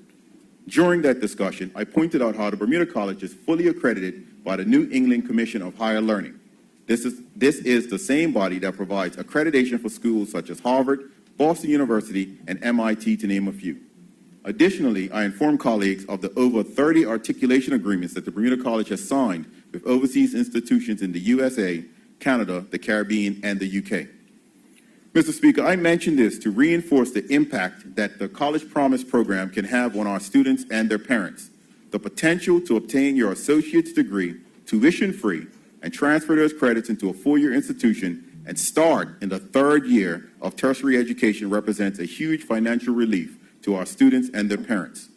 During that discussion, I pointed out how the Bermuda College is fully accredited by the New England Commission of Higher Learning. This is the same body that provides accreditation for schools such as Harvard, Boston University, and MIT, to name a few. Additionally, I informed colleagues of the over 30 articulation agreements that the Bermuda College has signed with overseas institutions in the USA, Canada, the Caribbean, and the UK. Mr. Speaker, I mention this to reinforce the impact that the College Promise program can have on our students and their parents. The potential to obtain your associate's degree, tuition-free, and transfer those credits into a four-year institution and start in the 3rd year of tertiary education represents a huge financial relief to our students and their parents.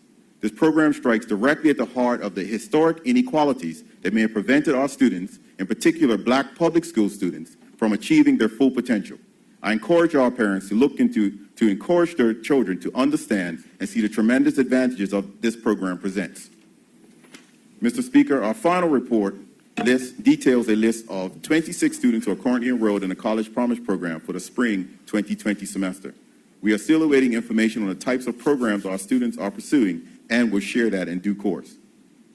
This program strikes directly at the heart of the historic inequalities that may have prevented our students, in particular Black public school students, from achieving their full potential. I encourage our parents to look into to encourage their children to understand and see the tremendous advantages of this program presents. Mr. Speaker, our final report details a list of 26 students who are currently enrolled in the College Promise program for the spring 2020 semester. We are still awaiting information on the types of programs our students are pursuing and will share that in due course.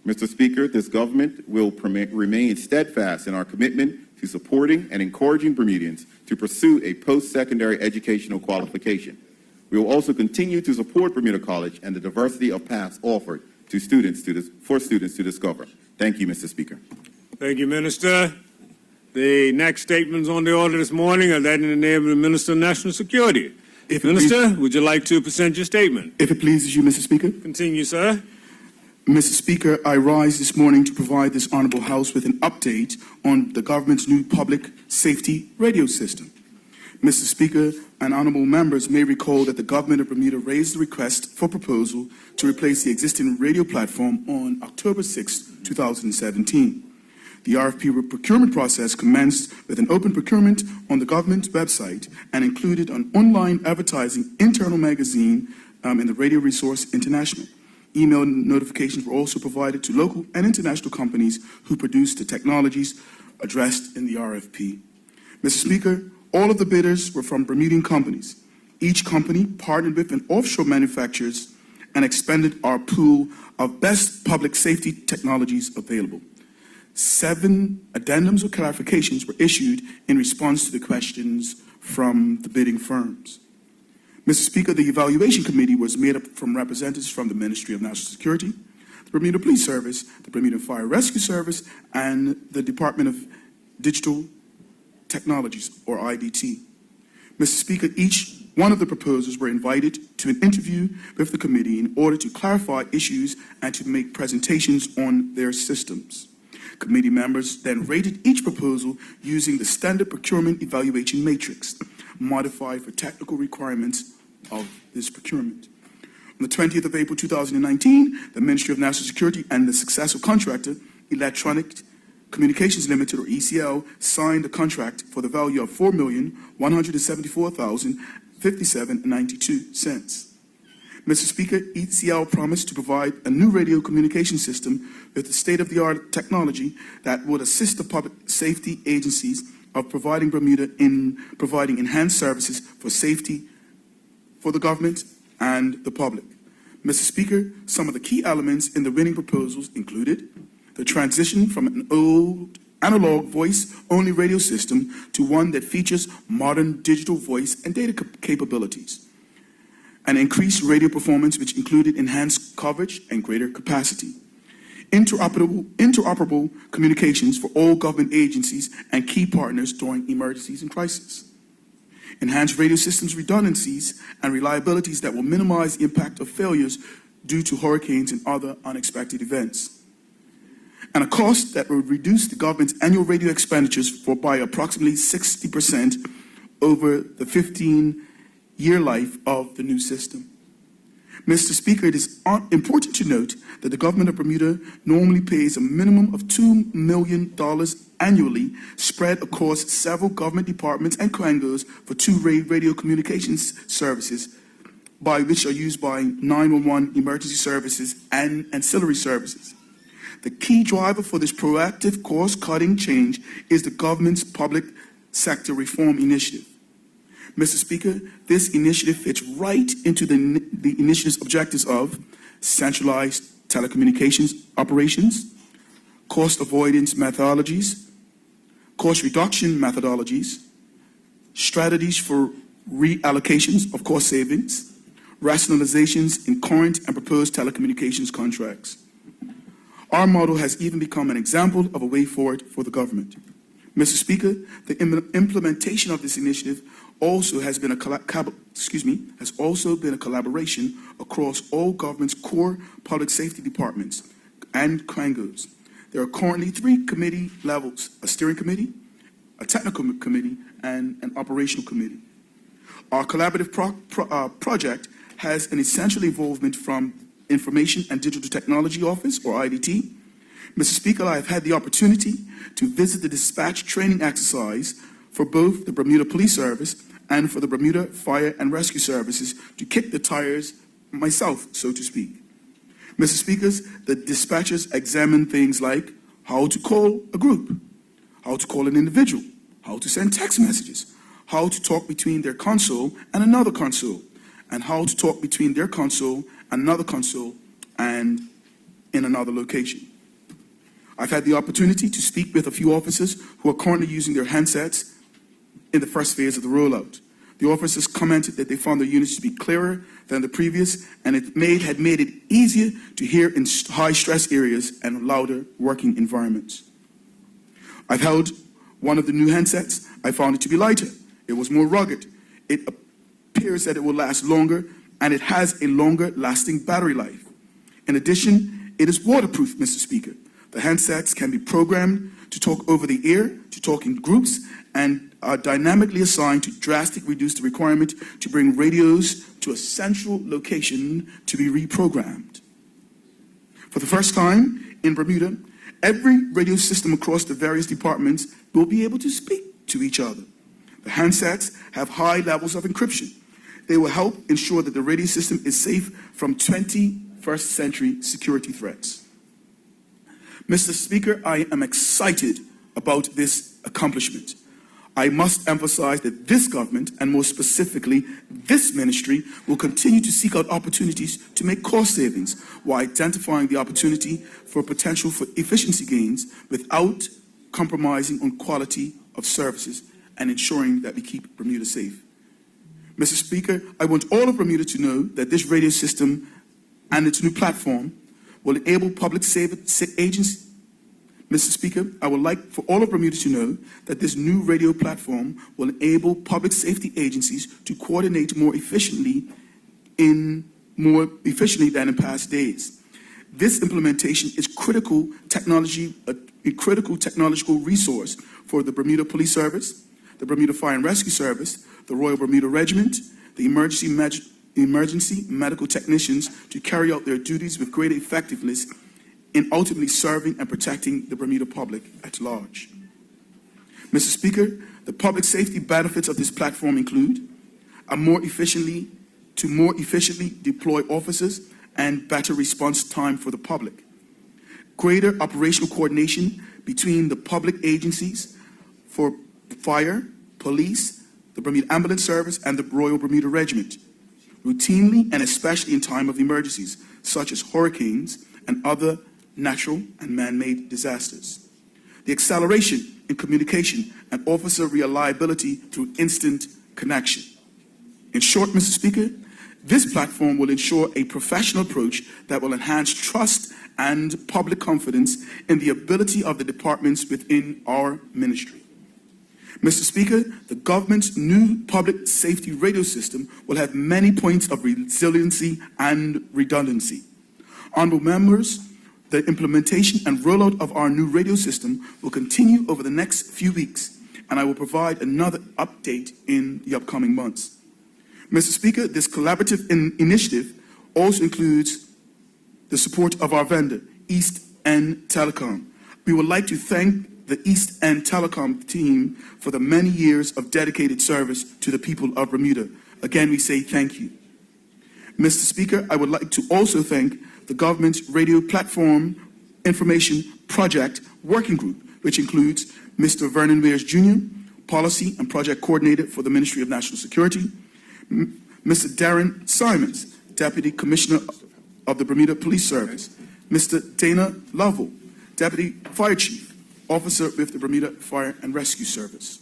Mr. Speaker, this government will remain steadfast in our commitment to supporting and encouraging Bermudians to pursue a post-secondary educational qualification. We will also continue to support Bermuda College and the diversity of paths offered to students for students to discover. Thank you, Mr. Speaker. Thank you, Minister. The next statements on the order this morning are that in the name of the Minister of National Security. Minister, would you like to present your statement? If it pleases you, Mr. Speaker. Continue, sir. Mr. Speaker, I rise this morning to provide this honorable House with an update on the government's new public safety radio system. Mr. Speaker and honorable members may recall that the government of Bermuda raised the request for proposal to replace the existing radio platform on October 6, 2017. The RFP procurement process commenced with an open procurement on the government website and included an online advertising internal magazine in the Radio Resource International. Email notifications were also provided to local and international companies who produce the technologies addressed in the RFP. Mr. Speaker, all of the bidders were from Bermudian companies. Each company partnered with an offshore manufacturers and expanded our pool of best public safety technologies available. 7 addendums or clarifications were issued in response to the questions from the bidding firms. Mr. Speaker, the evaluation committee was made up from representatives from the Ministry of National Security, the Bermuda Police Service, the Bermuda Fire Rescue Service, and the Department of Digital Technologies, or IDT. Mr. Speaker, each one of the proposals were invited to an interview with the committee in order to clarify issues and to make presentations on their systems. Committee members then rated each proposal using the standard procurement evaluation matrix, modified for technical requirements of this procurement. On the 20th of April 2019, the Ministry of National Security and the successful contractor, Electronic Communications Limited, or ECL, signed a contract for the value of $4,174,057.92. Mr. Speaker, ECL promised to provide a new radio communication system with the state-of-the-art technology that would assist the public safety agencies of providing Bermuda in providing enhanced services for safety for the government and the public. Mr. Speaker, some of the key elements in the winning proposals included the transition from an old analog voice-only radio system to one that features modern digital voice and data capabilities, and increased radio performance, which included enhanced coverage and greater capacity. Interoperable communications for all government agencies and key partners during emergencies and crises. enhance radio systems redundancies and reliabilities that will minimize the impact of failures due to hurricanes and other unexpected events, and a cost that will reduce the government's annual radio expenditures by approximately 60% over the 15-year life of the new system. Mr. Speaker, it is important to note that the government of Bermuda normally pays a minimum of $2 million annually spread across several government departments and quangos for two-way radio communications services, by which are used by 911 emergency services and ancillary services. The key driver for this proactive cost-cutting change is the government's public sector reform initiative. Mr. Speaker, this initiative fits right into the initiative's objectives of centralized telecommunications operations, cost avoidance methodologies, cost reduction methodologies, strategies for reallocations of cost savings, rationalizations in current and proposed telecommunications contracts. Our model has even become an example of a way forward for the government. Mr. Speaker, the implementation of this initiative also has been a collaboration across all government's core public safety departments and quangos. There are currently 3 committee levels: a steering committee, a technical committee, and an operational committee. Our collaborative project has an essential involvement from Information and Digital Technology Office, or IDT. Mr. Speaker, I have had the opportunity to visit the dispatch training exercise for both the Bermuda Police Service and for the Bermuda Fire and Rescue Services to kick the tires myself, so to speak. Mr. Speakers, the dispatchers examine things like how to call a group, how to call an individual, how to send text messages, how to talk between their console and another console, and how to talk between their console and another console and in another location. I've had the opportunity to speak with a few officers who are currently using their handsets in the first phase of the rollout. The officers commented that they found their units to be clearer than the previous, and had made it easier to hear in high-stress areas and louder working environments. I've held one of the new handsets. I found it to be lighter. It was more rugged. It appears that it will last longer, and it has a longer-lasting battery life. In addition, it is waterproof, Mr. Speaker. The handsets can be programmed to talk over the air, to talk in groups, and are dynamically assigned to drastically reduce the requirement to bring radios to a central location to be reprogrammed. For the first time in Bermuda, every radio system across the various departments will be able to speak to each other. The handsets have high levels of encryption. They will help ensure that the radio system is safe from 21st century security threats. Mr. Speaker, I am excited about this accomplishment. I must emphasize that this government, and more specifically this ministry, will continue to seek out opportunities to make cost savings while identifying the opportunity for potential for efficiency gains without compromising on quality of services and ensuring that we keep Bermuda safe. Mr. Speaker, I want all of Bermuda to know that this radio system and its new platform will enable public safety agencies. Mr. Speaker, I would like for all of Bermuda to know that this new radio platform will enable public safety agencies to coordinate more efficiently than in past days. This implementation is a critical technological resource for the Bermuda Police Service, the Bermuda Fire and Rescue Service, the Royal Bermuda Regiment, the emergency medical technicians to carry out their duties with greater effectiveness in ultimately serving and protecting the Bermuda public at large. Mr. Speaker, the public safety benefits of this platform include more efficiently deploy officers and better response time for the public, greater operational coordination between the public agencies for fire, police, the Bermuda Ambulance Service, and the Royal Bermuda Regiment, routinely and especially in time of emergencies, such as hurricanes and other natural and man-made disasters. The acceleration in communication and officer reliability through instant connection. In short, Mr. Speaker, this platform will ensure a professional approach that will enhance trust and public confidence in the ability of the departments within our ministry. Mr. Speaker, the government's new public safety radio system will have many points of resiliency and redundancy. Honourable members, the implementation and rollout of our new radio system will continue over the next few weeks, and I will provide another update in the upcoming months. Mr. Speaker, this collaborative initiative also includes the support of our vendor, East End Telecom. We would like to thank the East End Telecom team for the many years of dedicated service to the people of Bermuda. Again, we say thank you. Mr. Speaker, I would like to also thank the government's Radio Platform Information Project Working Group, which includes Mr. Vernon Wears Jr., Policy and Project Coordinator for the Ministry of National Security, Mr. Darren Simons, Deputy Commissioner of the Bermuda Police Service, Mr. Dana Lovell, Deputy Fire Chief, Officer with the Bermuda Fire and Rescue Service,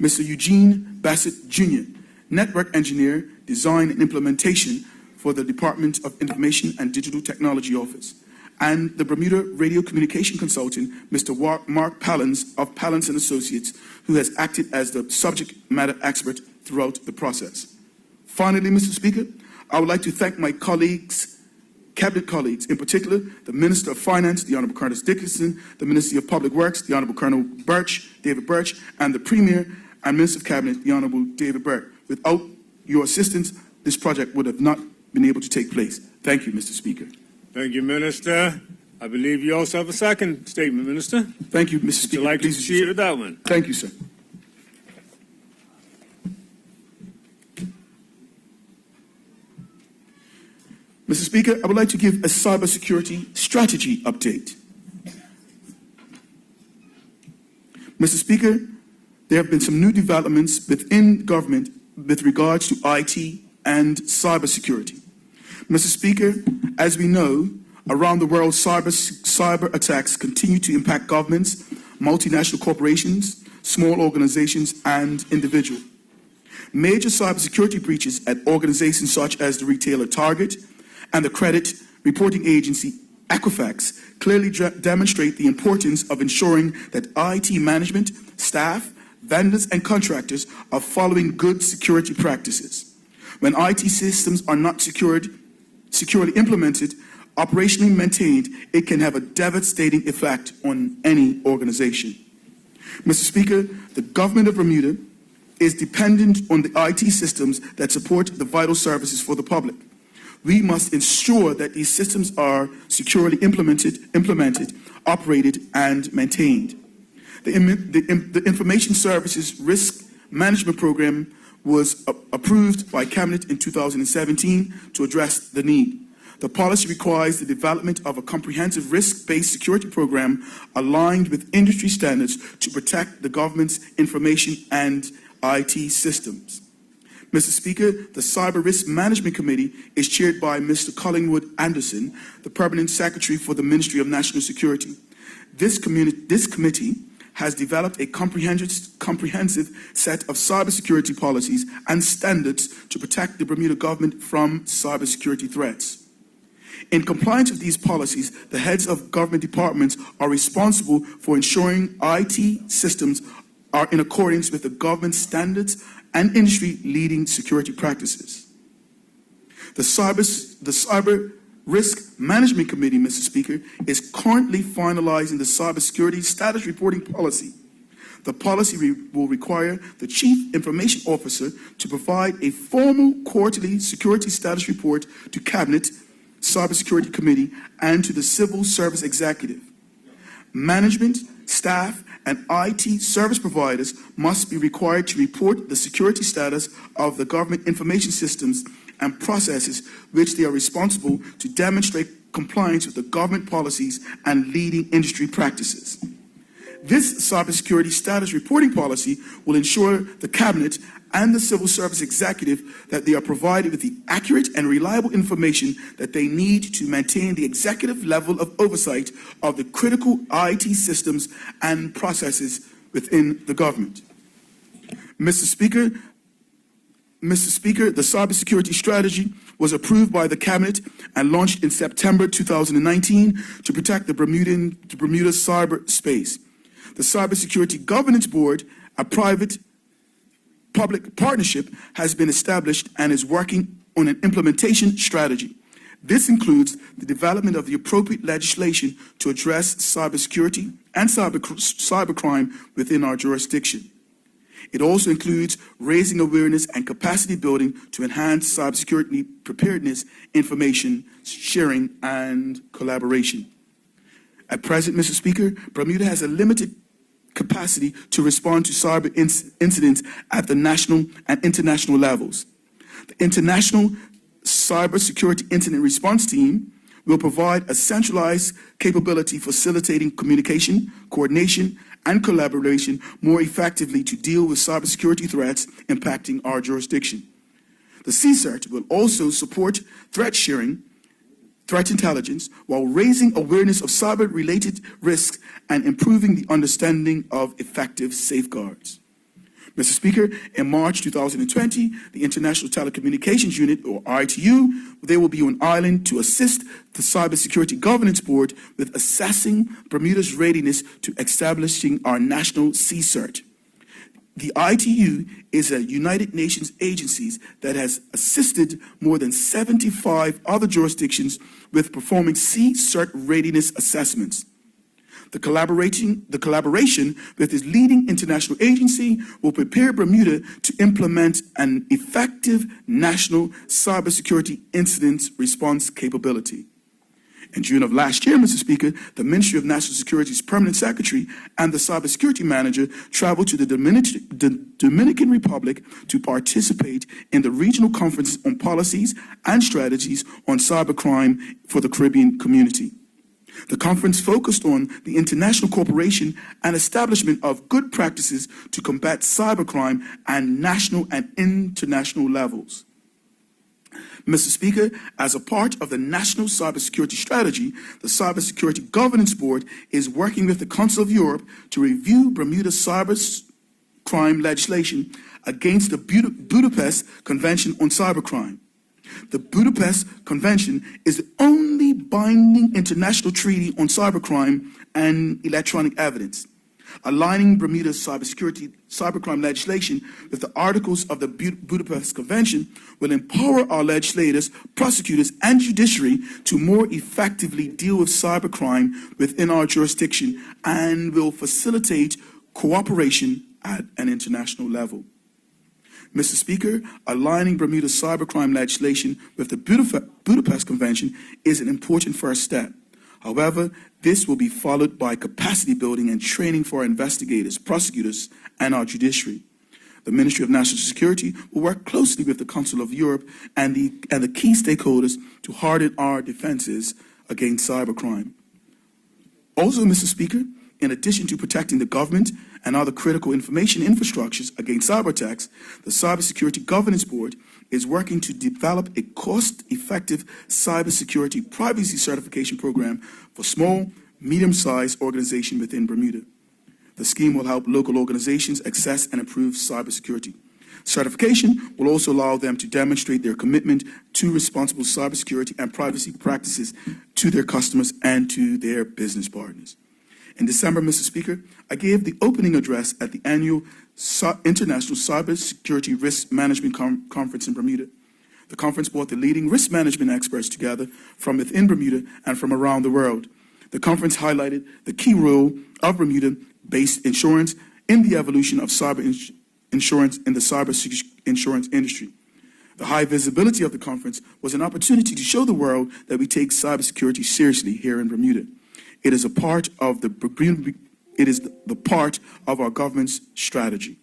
Mr. Eugene Bassett Jr., Network Engineer, Design and Implementation for the Department of Information and Digital Technology Office, and the Bermuda Radio Communication Consultant, Mr. Mark Pallins of Pallins and Associates, who has acted as the subject matter expert throughout the process. Finally, Mr. Speaker, I would like to thank my colleagues, cabinet colleagues, in particular, the Minister of Finance, the Honourable Curtis Dickinson, the Ministry of Public Works, the Honourable Colonel David Birch, and the Premier and Minister of Cabinet, the Honourable David Burke. Without your assistance, this project would have not been able to take place. Thank you, Mr. Speaker. Thank you, Minister. I believe you also have a second statement, Minister. Thank you, Mr. Would Speaker. you like to Please proceed with that one? Thank you, sir. Mr. Speaker, I would like to give a cybersecurity strategy update. Mr. Speaker, there have been some new developments within government with regards to IT and cybersecurity. Mr. Speaker, as we know, around the world, cyber attacks continue to impact governments, multinational corporations, small organizations, and individuals. Major cybersecurity breaches at organizations such as the retailer Target and the credit reporting agency Equifax clearly demonstrate the importance of ensuring that IT management, staff, vendors, and contractors are following good security practices. When IT systems are not securely implemented, operationally maintained, it can have a devastating effect on any organization. Mr. Speaker, the government of Bermuda is dependent on the IT systems that support the vital services for the public. We must ensure that these systems are securely implemented, operated, and maintained. The Information Services Risk Management Program was approved by Cabinet in 2017 to address the need. The policy requires the development of a comprehensive risk-based security program aligned with industry standards to protect the government's information and IT systems. Mr. Speaker, the Cyber Risk Management Committee is chaired by Mr. Collingwood Anderson, the Permanent Secretary for the Ministry of National Security. This committee has developed a comprehensive set of cybersecurity policies and standards to protect the Bermuda government from cybersecurity threats. In compliance with these policies, the heads of government departments are responsible for ensuring IT systems are in accordance with the government standards and industry-leading security practices. The Cyber Risk Management Committee, Mr. Speaker, is currently finalizing the cybersecurity status reporting policy. The policy will require the Chief Information Officer to provide a formal quarterly security status report to Cabinet, Cybersecurity Committee, and to the Civil Service Executive. Management, staff, and IT service providers must be required to report the security status of the government information systems and processes which they are responsible to demonstrate compliance with the government policies and leading industry practices. This cybersecurity status reporting policy will ensure the Cabinet and the Civil Service Executive that they are provided with the accurate and reliable information that they need to maintain the executive level of oversight of the critical IT systems and processes within the government. Mr. Speaker, the Cybersecurity Strategy was approved by the Cabinet and launched in September 2019 to protect the Bermuda cyberspace. The Cybersecurity Governance Board A private-public partnership has been established and is working on an implementation strategy. This includes the development of the appropriate legislation to address cybersecurity and cybercrime within our jurisdiction. It also includes raising awareness and capacity building to enhance cybersecurity preparedness, information sharing, and collaboration. At present, Mr. Speaker, Bermuda has a limited capacity to respond to cyber incidents at the national and international levels. The International Cybersecurity Incident Response Team will provide a centralized capability facilitating communication, coordination, and collaboration more effectively to deal with cybersecurity threats impacting our jurisdiction. The CSIRT will also support threat sharing, threat intelligence, while raising awareness of cyber-related risks and improving the understanding of effective safeguards. Mr. Speaker, in March 2020, the International Telecommunications Unit, or ITU, they will be on island to assist the Cybersecurity Governance Board with assessing Bermuda's readiness to establishing our national CSIRT. The ITU is a United Nations agency that has assisted more than 75 other jurisdictions with performing CSIRT readiness assessments. The collaboration with this leading international agency will prepare Bermuda to implement an effective national cybersecurity incident response capability. In June of last year, Mr. Speaker, the Ministry of National Security's Permanent Secretary and the Cybersecurity Manager traveled to the Dominican Republic to participate in the regional conference on policies and strategies on cybercrime for the Caribbean community. The conference focused on the international cooperation and establishment of good practices to combat cybercrime at national and international levels. Mr. Speaker, as a part of the National Cybersecurity Strategy, the Cybersecurity Governance Board is working with the Council of Europe to review Bermuda's cybercrime legislation against the Budapest Convention on Cybercrime. The Budapest Convention is the only binding international treaty on cybercrime and electronic evidence. Aligning Bermuda's cybercrime legislation with the articles of the Budapest Convention will empower our legislators, prosecutors, and judiciary to more effectively deal with cybercrime within our jurisdiction and will facilitate cooperation at an international level. Mr. Speaker, aligning Bermuda's cybercrime legislation with the Budapest Convention is an important first step. However, this will be followed by capacity building and training for our investigators, prosecutors, and our judiciary. The Ministry of National Security will work closely with the Council of Europe and the key stakeholders to harden our defenses against cybercrime. Also, Mr. Speaker, in addition to protecting the government and other critical information infrastructures against cyber attacks, the Cybersecurity Governance Board is working to develop a cost-effective cybersecurity privacy certification program for small, medium-sized organizations within Bermuda. The scheme will help local organizations access and improve cybersecurity. Certification will also allow them to demonstrate their commitment to responsible cybersecurity and privacy practices to their customers and to their business partners. In December, Mr. Speaker, I gave the opening address at the annual International Cybersecurity Risk Management Conference in Bermuda. The conference brought the leading risk management experts together from within Bermuda and from around the world. The conference highlighted the key role of Bermuda-based insurance in the evolution of cyber insurance in the cyber insurance industry. The high visibility of the conference was an opportunity to show the world that we take cybersecurity seriously here in Bermuda. It is a part of the part of our government's strategy.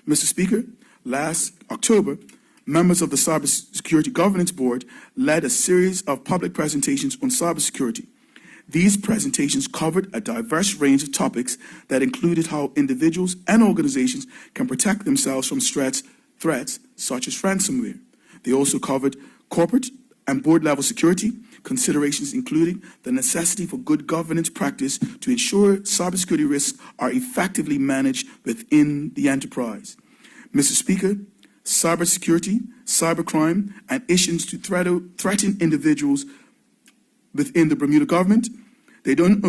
Mr. Speaker, last October, members of the Cybersecurity Governance Board led a series of public presentations on cybersecurity. These presentations covered a diverse range of topics that included how individuals and organizations can protect themselves from threats such as ransomware. They also covered corporate and board-level security, considerations including the necessity for good governance practice to ensure cybersecurity risks are effectively managed within the enterprise. Mr. Speaker, cybersecurity, cybercrime, and issues to threaten individuals within the Bermuda government, They don't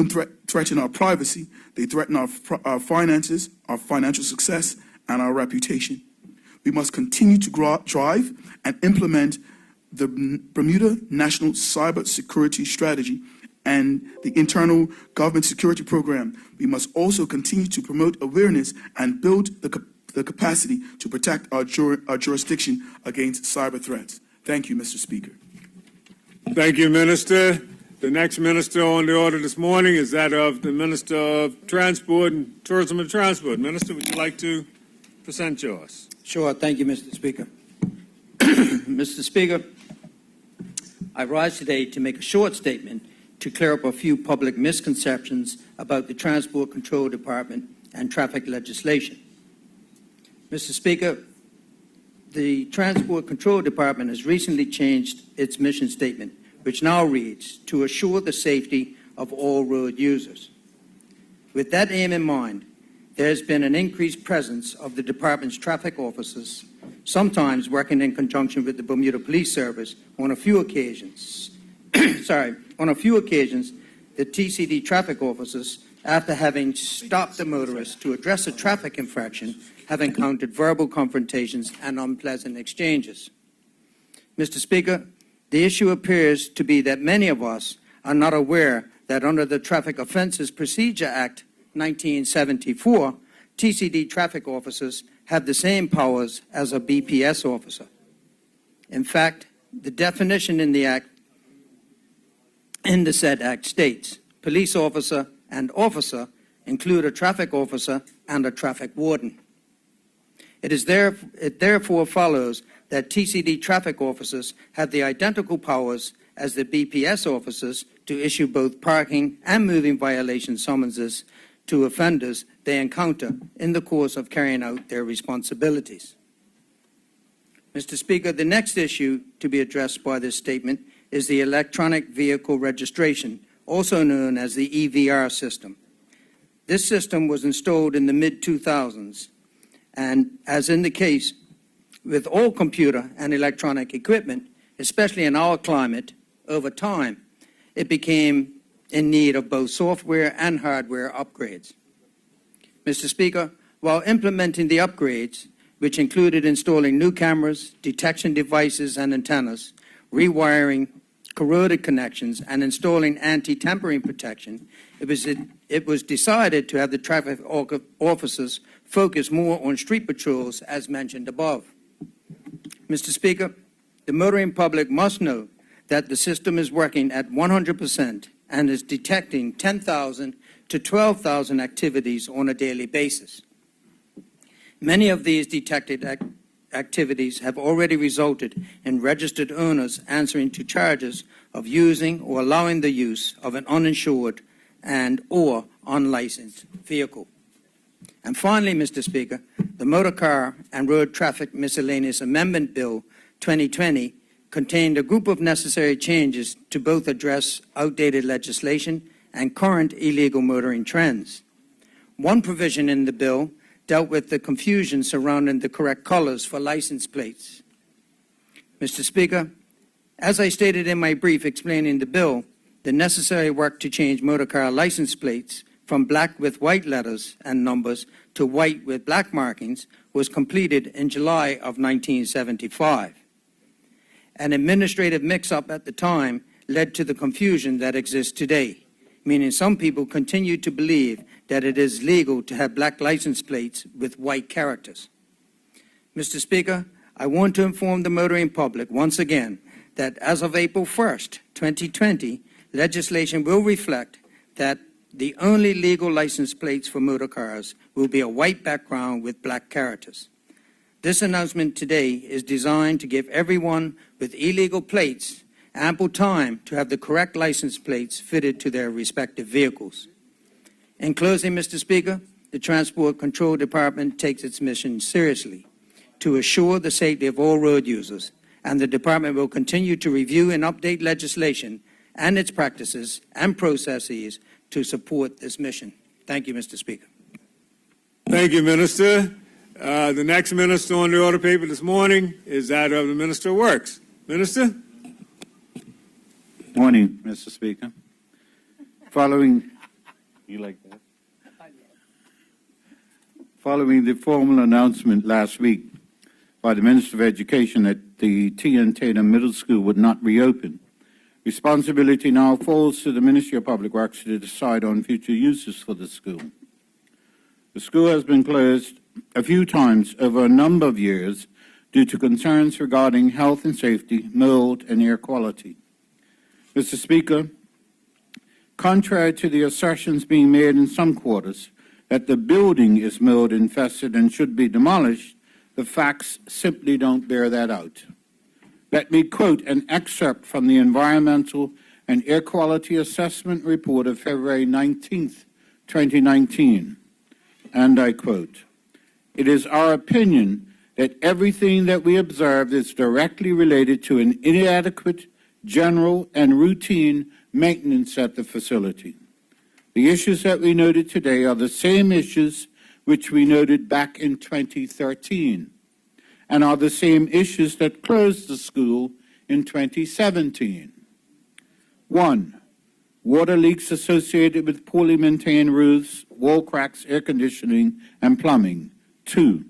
threaten our privacy. They threaten our finances, our financial success, and our reputation. We must continue to drive and implement the Bermuda National Cybersecurity Strategy and the Internal Government Security Program. We must also continue to promote awareness and build the capacity to protect our jurisdiction against cyber threats. Thank you, Mr. Speaker. Thank you, Minister. The next minister on the order this morning is that of the Minister of Transport and Tourism and Transport. Minister, would you like to present yours? Sure. Thank you, Mr. Speaker. Mr. Speaker, I rise today to make a short statement to clear up a few public misconceptions about the Transport Control Department and traffic legislation. Mr. Speaker, the Transport Control Department has recently changed its mission statement, which now reads, to assure the safety of all road users. With that aim in mind, there has been an increased presence of the department's traffic officers, sometimes working in conjunction with the Bermuda Police Service. On a few occasions, the TCD traffic officers, after having stopped the motorist to address a traffic infraction, have encountered verbal confrontations and unpleasant exchanges. Mr. Speaker, the issue appears to be that many of us are not aware that under the Traffic Offences Procedure Act 1974, TCD traffic officers have the same powers as a BPS officer. In fact, the definition in the said act states, police officer and officer include a traffic officer and a traffic warden. It therefore follows that TCD traffic officers have the identical powers as the BPS officers to issue both parking and moving violation summonses to offenders they encounter in the course of carrying out their responsibilities. Mr. Speaker, the next issue to be addressed by this statement is the electronic vehicle registration, also known as the EVR system. This system was installed in the mid-2000s, and as in the case with all computer and electronic equipment, especially in our climate, over time, it became in need of both software and hardware upgrades. Mr. Speaker, while implementing the upgrades, which included installing new cameras, detection devices and antennas, rewiring corroded connections, and installing anti-tampering protection, it was decided to have the traffic officers focus more on street patrols as mentioned above. Mr. Speaker, the motoring public must know that the system is working at 100% and is detecting 10,000 to 12,000 activities on a daily basis. Many of these detected activities have already resulted in registered owners answering to charges of using or allowing the use of an uninsured and or unlicensed vehicle. And finally, Mr. Speaker, the Motor Car and Road Traffic Miscellaneous Amendment Bill 2020 contained a group of necessary changes to both address outdated legislation and current illegal motoring trends. One provision in the bill dealt with the confusion surrounding the correct colors for license plates. Mr. Speaker, as I stated in my brief explaining the bill, the necessary work to change motor car license plates from black with white letters and numbers to white with black markings was completed in July of 1975. An administrative mix-up at the time led to the confusion that exists today, meaning some people continue to believe that it is legal to have black license plates with white characters. Mr. Speaker, I want to inform the motoring public once again that as of April 1st, 2020, legislation will reflect that the only legal license plates for motor cars will be a white background with black characters. This announcement today is designed to give everyone with illegal plates ample time to have the correct license plates fitted to their respective vehicles. In closing, Mr. Speaker, the Transport Control Department takes its mission seriously to assure the safety of all road users, and the department will continue to review and update legislation and its practices and processes to support this mission. Thank you, Mr. Speaker. Thank you, Minister. The next minister on the order paper this morning is that of the Minister of Works. Minister? Morning, Mr. Speaker. Following, you like that? Following the formal announcement last week by the Minister of Education that the T.N. Tatum Middle School would not reopen, responsibility now falls to the Ministry of Public Works to decide on future uses for the school. The school has been closed a few times over a number of years due to concerns regarding health and safety, mold, and air quality. Mr. Speaker, contrary to the assertions being made in some quarters that the building is mold infested and should be demolished, the facts simply don't bear that out. Let me quote an excerpt from the Environmental and Air Quality Assessment Report of February 19th, 2019, and I quote, "It is our opinion that everything that we observed is directly related to an inadequate, general, and routine maintenance at the facility. The issues that we noted today are the same issues which we noted back in 2013 and are the same issues that closed the school in 2017. 1. Water leaks associated with poorly maintained roofs, wall cracks, air conditioning, and plumbing. 2.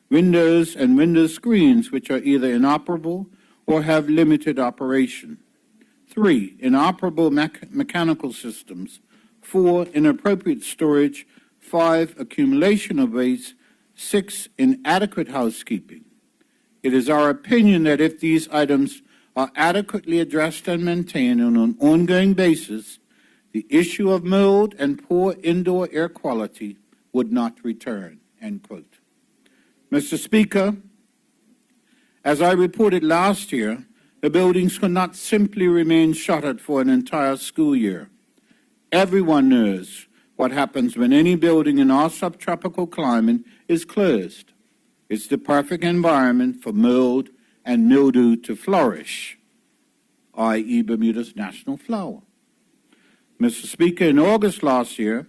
Windows and window screens which are either inoperable or have limited operation. 3. Inoperable mechanical systems. 4. Inappropriate storage. 5. Accumulation of waste. 6. Inadequate housekeeping. It is our opinion that if these items are adequately addressed and maintained on an ongoing basis, the issue of mold and poor indoor air quality would not return." End quote. Mr. Speaker, as I reported last year, the buildings could not simply remain shuttered for an entire school year. Everyone knows what happens when any building in our subtropical climate is closed. It's the perfect environment for mold and mildew to flourish, i.e. Bermuda's national flower. Mr. Speaker, in August last year,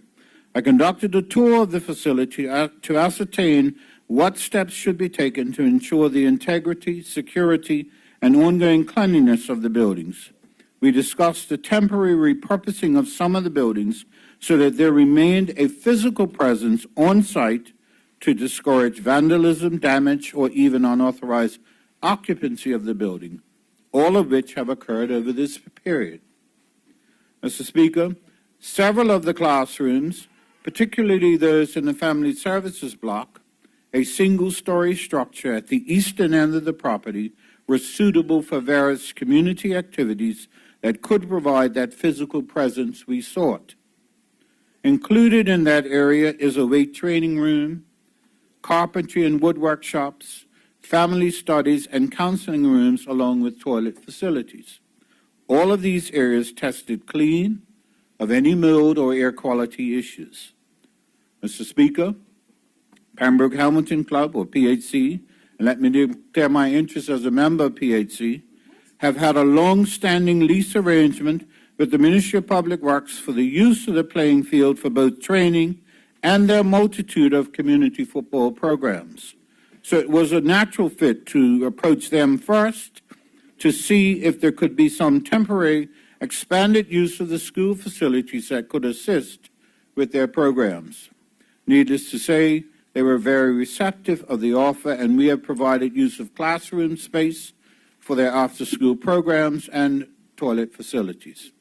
I conducted a tour of the facility to ascertain what steps should be taken to ensure the integrity, security, and ongoing cleanliness of the buildings. We discussed the temporary repurposing of some of the buildings so that there remained a physical presence on site to discourage vandalism, damage, or even unauthorized occupancy of the building, all of which have occurred over this period. Mr. Speaker, several of the classrooms, particularly those in the Family Services block, a single-story structure at the eastern end of the property, were suitable for various community activities that could provide that physical presence we sought. Included in that area is a weight training room, carpentry and woodwork shops, family studies, and counseling rooms, along with toilet facilities. All of these areas tested clean of any mold or air quality issues. Mr. Speaker, Pembroke Hamilton Club, or PHC, and let me declare my interest as a member of PHC, have had a long-standing lease arrangement with the Ministry of Public Works for the use of the playing field for both training and their multitude of community football programs. So it was a natural fit to approach them first to see if there could be some temporary expanded use of the school facilities that could assist with their programs. Needless to say, they were very receptive of the offer, and we have provided use of classroom space for their after-school programs and toilet facilities.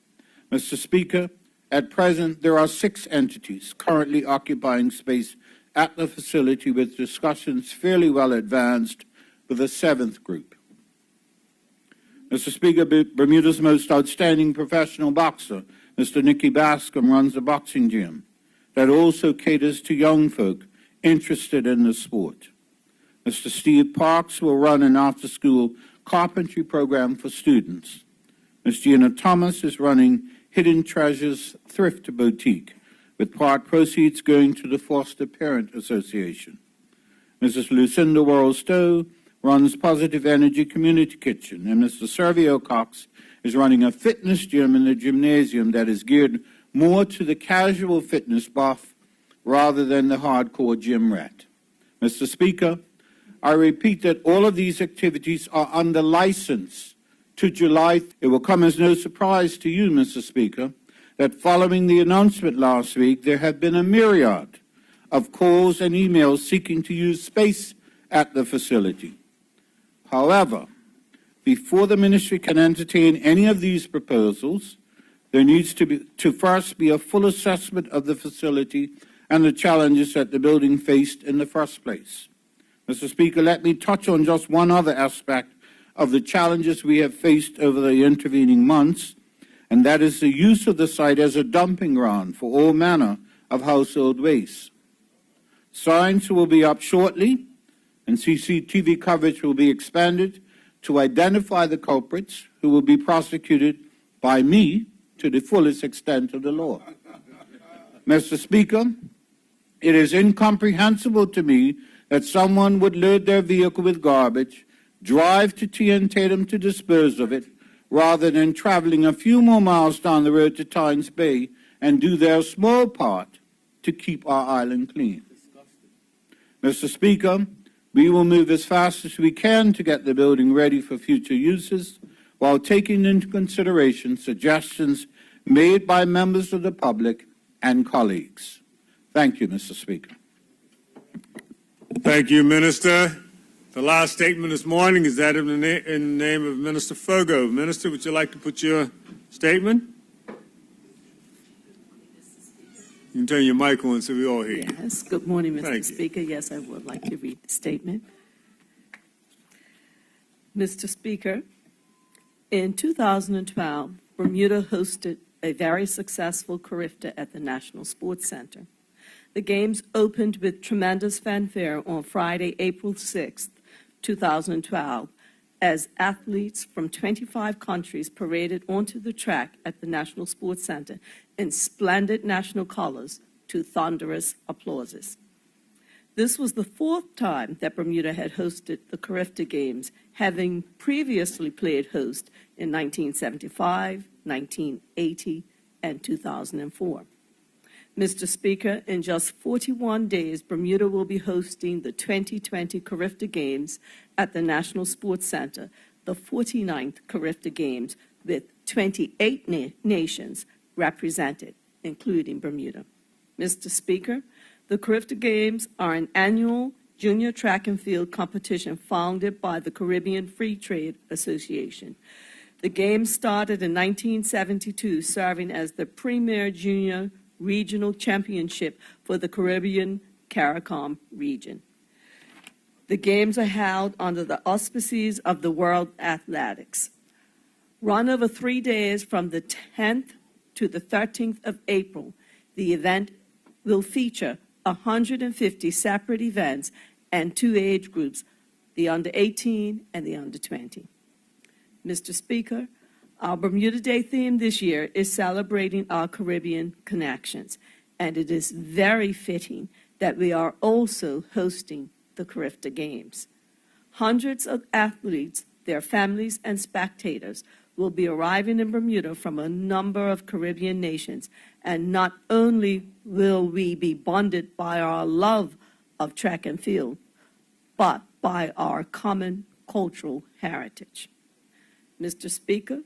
Mr. Speaker, at present, there are 6 entities currently occupying space at the facility, with discussions fairly well advanced with a 7th group. Mr. Speaker, Bermuda's most outstanding professional boxer, Mr. Nicky Bascom, runs a boxing gym that also caters to young folk interested in the sport. Mr. Steve Parks will run an after-school carpentry program for students. Ms. Gina Thomas is running Hidden Treasures Thrift Boutique, with part proceeds going to the Foster Parent Association. Mrs. Lucinda Worrell-Stowe runs Positive Energy Community Kitchen, and Mr. Servio Cox is running a fitness gym in the gymnasium that is geared more to the casual fitness buff rather than the hardcore gym rat. Mr. Speaker, I repeat that all of these activities are under license to July. It will come as no surprise to you, Mr. Speaker, that following the announcement last week, there have been a myriad of calls and emails seeking to use space at the facility. However, before the ministry can entertain any of these proposals, there needs to first be a full assessment of the facility and the challenges that the building faced in the first place. Mr. Speaker, let me touch on just one other aspect of the challenges we have faced over the intervening months, and that is the use of the site as a dumping ground for all manner of household waste. Signs will be up shortly, and CCTV coverage will be expanded to identify the culprits, who will be prosecuted by me to the fullest extent of the law. Mr. Speaker, it is incomprehensible to me that someone would load their vehicle with garbage, drive to T.N. Tatum to dispose of it, rather than traveling a few more miles down the road to Tynes Bay and do their small part to keep our island clean. Mr. Speaker, we will move as fast as we can to get the building ready for future uses, while taking into consideration suggestions made by members of the public and colleagues. Thank you, Mr. Speaker. Thank you, Minister. The last statement this morning is that in the name of Minister Fogo. Minister, would you like to put your statement? You can turn your mic on so we all hear you. Yes. Good morning, Mr. Thank you. Speaker. Yes, I would like to read the statement. Mr. Speaker, in 2012, Bermuda hosted a very successful Carifta at the National Sports Center. The games opened with tremendous fanfare on Friday, April 6, 2012, as athletes from 25 countries paraded onto the track at the National Sports Center in splendid national colors to thunderous applauses. This was the fourth time that Bermuda had hosted the Carifta Games, having previously played host in 1975, 1980, and 2004. Mr. Speaker, in just 41 days, Bermuda will be hosting the 2020 Carifta Games at the National Sports Center, the 49th Carifta Games, with 28 nations represented, including Bermuda. Mr. Speaker, the Carifta Games are an annual junior track and field competition founded by the Caribbean Free Trade Association. The Games started in 1972, serving as the premier junior regional championship for the Caribbean CARICOM region. The Games are held under the auspices of the World Athletics. Run over 3 days from the 10th to the 13th of April, the event will feature 150 separate events and 2 age groups, the under 18 and the under 20. Mr. Speaker, our Bermuda Day theme this year is celebrating our Caribbean connections, and it is very fitting that we are also hosting the Carifta Games. Hundreds of athletes, their families, and spectators will be arriving in Bermuda from a number of Caribbean nations, and not only will we be bonded by our love of track and field, but by our common cultural heritage. Mr. Speaker,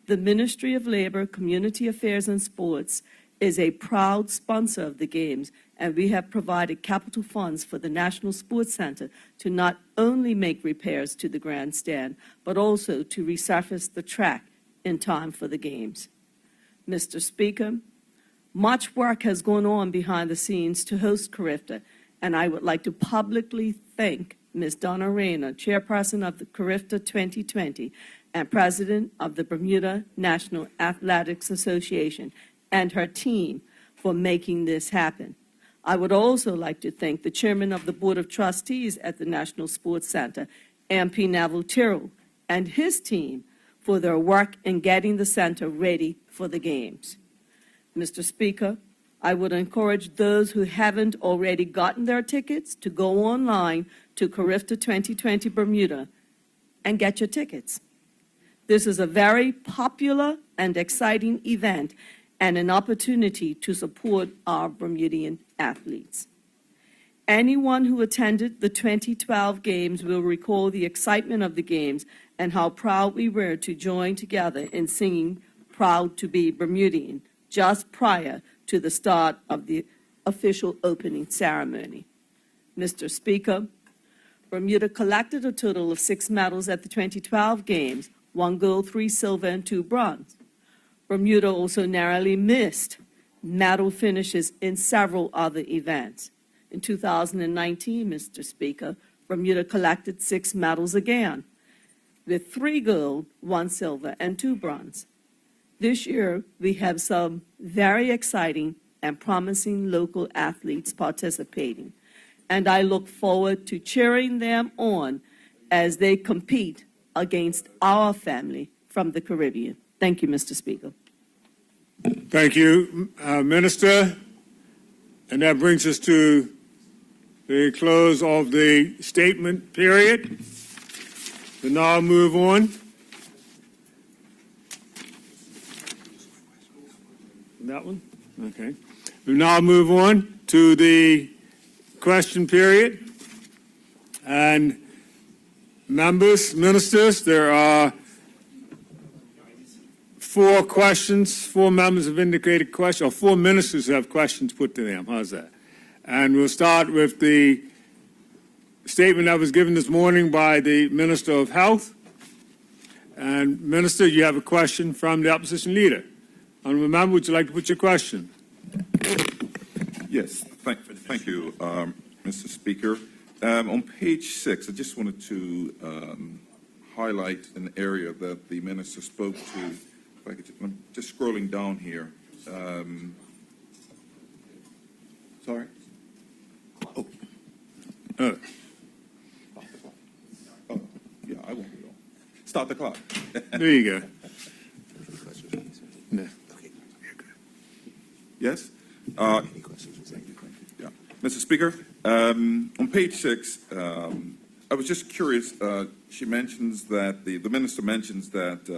the Ministry of Labor, Community Affairs and Sports is a proud sponsor of the Games, and we have provided capital funds for the National Sports Center to not only make repairs to the grandstand, but also to resurface the track in time for the Games. Mr. Speaker, much work has gone on behind the scenes to host Carifta, and I would like to publicly thank Ms. Donna Reyna, Chairperson of the Carifta 2020 and President of the Bermuda National Athletics Association, and her team for making this happen. I would also like to thank the Chairman of the Board of Trustees at the National Sports Center, MP Neville Tyrrell, and his team for their work in getting the center ready for the Games. Mr. Speaker, I would encourage those who haven't already gotten their tickets to go online to Carifta 2020 Bermuda and get your tickets. This is a very popular and exciting event and an opportunity to support our Bermudian athletes. Anyone who attended the 2012 Games will recall the excitement of the Games and how proud we were to join together in singing "Proud to be Bermudian" just prior to the start of the official opening ceremony. Mr. Speaker, Bermuda collected a total of 6 medals at the 2012 Games, 1 gold, 3 silver, and 2 bronze. Bermuda also narrowly missed medal finishes in several other events. In 2019, Mr. Speaker, Bermuda collected 6 medals again, with 3 gold, 1 silver, and 2 bronze. This year, we have some very exciting and promising local athletes participating, and I look forward to cheering them on as they compete against our family from the Caribbean. Thank you, Mr. Speaker. Thank you, Minister. And that brings us to the close of the statement period. We'll now move on. That one? Okay. We'll now move on to the question period. And members, ministers, there are 4 questions. 4 members have indicated questions, or 4 ministers have questions put to them. How's that? And we'll start with the statement that was given this morning by the Minister of Health. And Minister, you have a question from the opposition leader. Honourable member, would you like to put your question? Yes, thank you, Mr. Speaker. On page 6, I just wanted to highlight an area that the minister spoke to. If I could, I'm just scrolling down here. Sorry? Oh. Oh, yeah, I won't be on. Start the clock. There you go. No. Yes? Yeah. Mr. Speaker, on page 6, I was just curious. She mentions that the minister mentions that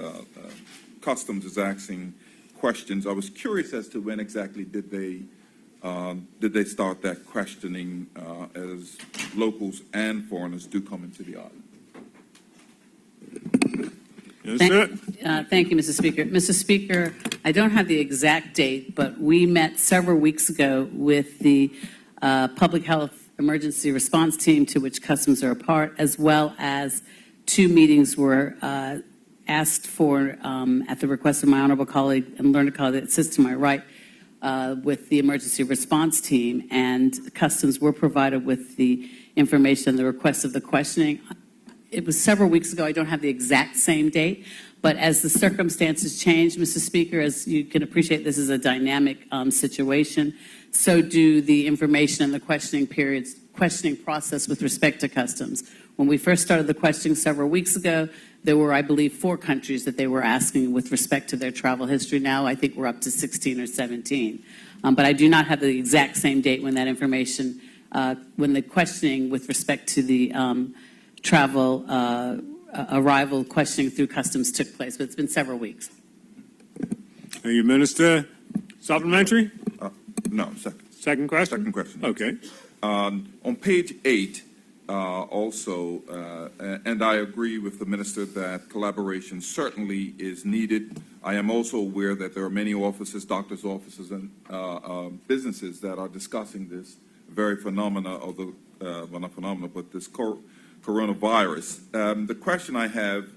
Customs is asking questions. I was curious as to when exactly did they start that questioning as locals and foreigners do come into the island? Thank you, Mr. Speaker. Mr. Speaker, I don't have the exact date, but we met several weeks ago with the Public Health Emergency Response Team, to which Customs are a part, as well as 2 meetings were asked for at the request of my honorable colleague and learned colleague that sits to my right with the Emergency Response Team, and Customs were provided with the information and the request of the questioning. It was several weeks ago. I don't have the exact same date, but as the circumstances change, Mr. Speaker, as you can appreciate, this is a dynamic situation. So do the information and the questioning process with respect to Customs. When we first started the questioning several weeks ago, there were, I believe, 4 countries that they were asking with respect to their travel history. Now I think we're up to 16 or 17. But I do not have the exact same date when that information, when the questioning with respect to the travel arrival questioning through Customs took place, but it's been several weeks. Thank you, Minister. Supplementary? No, Second question? second question. Okay. On page 8, also, and I agree with the minister that collaboration certainly is needed. I am also aware that there are many offices, doctors' offices, and businesses that are discussing this very phenomena of the, well, not phenomena, but this coronavirus. The question I have,